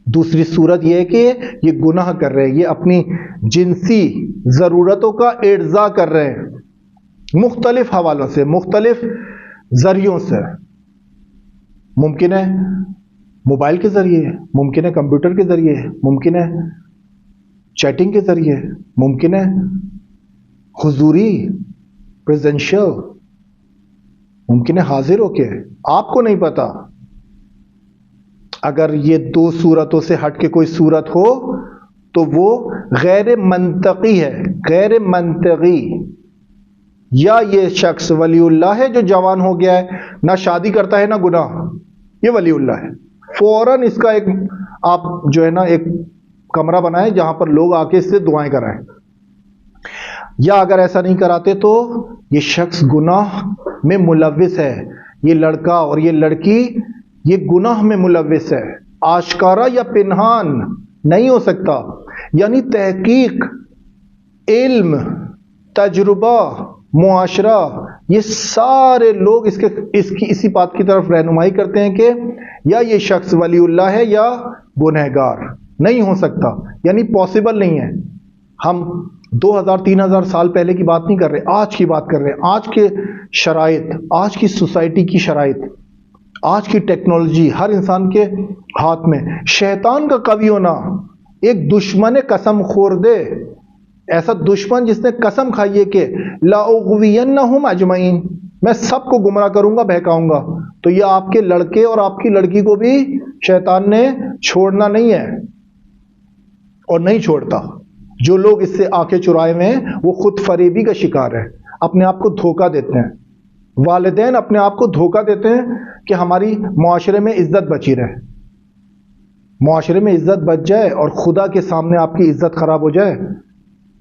دوسری صورت یہ ہے کہ یہ گناہ کر رہے ہیں، یہ اپنی جنسی ضرورتوں کا ارضاء کر رہے ہیں مختلف حوالوں سے، مختلف ذریعوں سے۔ ممکن ہے موبائل کے ذریعے، ممکن ہے کمپیوٹر کے ذریعے، ممکن ہے چیٹنگ کے ذریعے، ممکن ہے حضوری پریزنشل، ممکن ہے حاضر ہو کے، آپ کو نہیں پتا۔ اگر یہ دو صورتوں سے ہٹ کے کوئی صورت ہو تو وہ غیر منطقی ہے، غیر منطقی۔ یا یہ شخص ولی اللہ ہے جو جوان ہو گیا ہے، نہ شادی کرتا ہے نہ گناہ، یہ ولی اللہ ہے، فوراً اس کا ایک آپ جو ہے نا ایک کمرہ بنائیں جہاں پر لوگ آ کے اس سے دعائیں کرائیں۔ یا اگر ایسا نہیں کراتے تو یہ شخص گناہ میں ملوث ہے، یہ لڑکا اور یہ لڑکی یہ گناہ میں ملوث ہے، آشکارا یا پنہان نہیں ہو سکتا۔ یعنی تحقیق، علم، تجربہ، معاشرہ، یہ سارے لوگ اسی بات کی طرف رہنمائی کرتے ہیں کہ یا یہ شخص ولی اللہ ہے یا گنہگار، نہیں ہو سکتا، یعنی پاسبل نہیں ہے۔ ہم 2000-3000 سال پہلے کی بات نہیں کر رہے، آج کی بات کر رہے ہیں۔ آج کے شرائط، آج کی سوسائٹی کی شرائط، آج کی ٹیکنالوجی ہر انسان کے ہاتھ میں۔ شیطان کا قوی ہونا، ایک دشمن قسم خوردے، ایسا دشمن جس نے قسم کھائی ہے کہ لَأُغْوِيَنَّهُمْ أَجْمَعِينَ، میں سب کو گمراہ کروں گا، بہکاؤں گا۔ تو یہ آپ کے لڑکے اور آپ کی لڑکی کو بھی شیطان نے چھوڑنا نہیں ہے اور نہیں چھوڑتا۔ جو لوگ اس سے آنکھیں چرائے ہوئے ہیں وہ خود فریبی کا شکار ہے، اپنے آپ کو دھوکہ دیتے ہیں۔ والدین اپنے آپ کو دھوکہ دیتے ہیں کہ ہماری معاشرے میں عزت بچی رہے، معاشرے میں عزت بچ جائے اور خدا کے سامنے آپ کی عزت خراب ہو جائے۔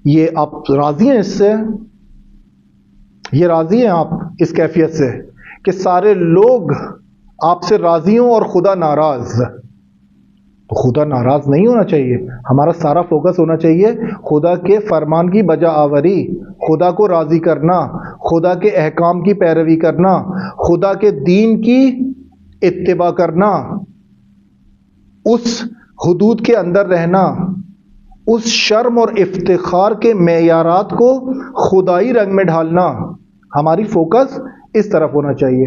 یہ آپ راضی ہیں اس سے؟ یہ راضی ہیں آپ اس کیفیت سے کہ سارے لوگ آپ سے راضی ہوں اور خدا ناراض؟ تو خدا ناراض نہیں ہونا چاہیے، ہمارا سارا فوکس ہونا چاہیے خدا کے فرمان کی بجا آوری، خدا کو راضی کرنا، خدا کے احکام کی پیروی کرنا، خدا کے دین کی اتباع کرنا، اس حدود کے اندر رہنا، اس شرم اور افتخار کے معیارات کو خدائی رنگ میں ڈھالنا۔ ہماری فوکس اس طرف ہونا چاہیے۔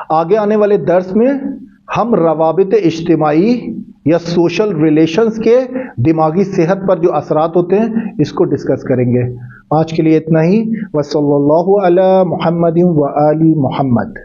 آگے آنے والے درس میں ہم روابط اجتماعی یا سوشل ریلیشنز کے دماغی صحت پر جو اثرات ہوتے ہیں اس کو ڈسکس کریں گے۔ آج کے لیے اتنا ہی۔ وصلی اللہ علی محمد و آل محمد۔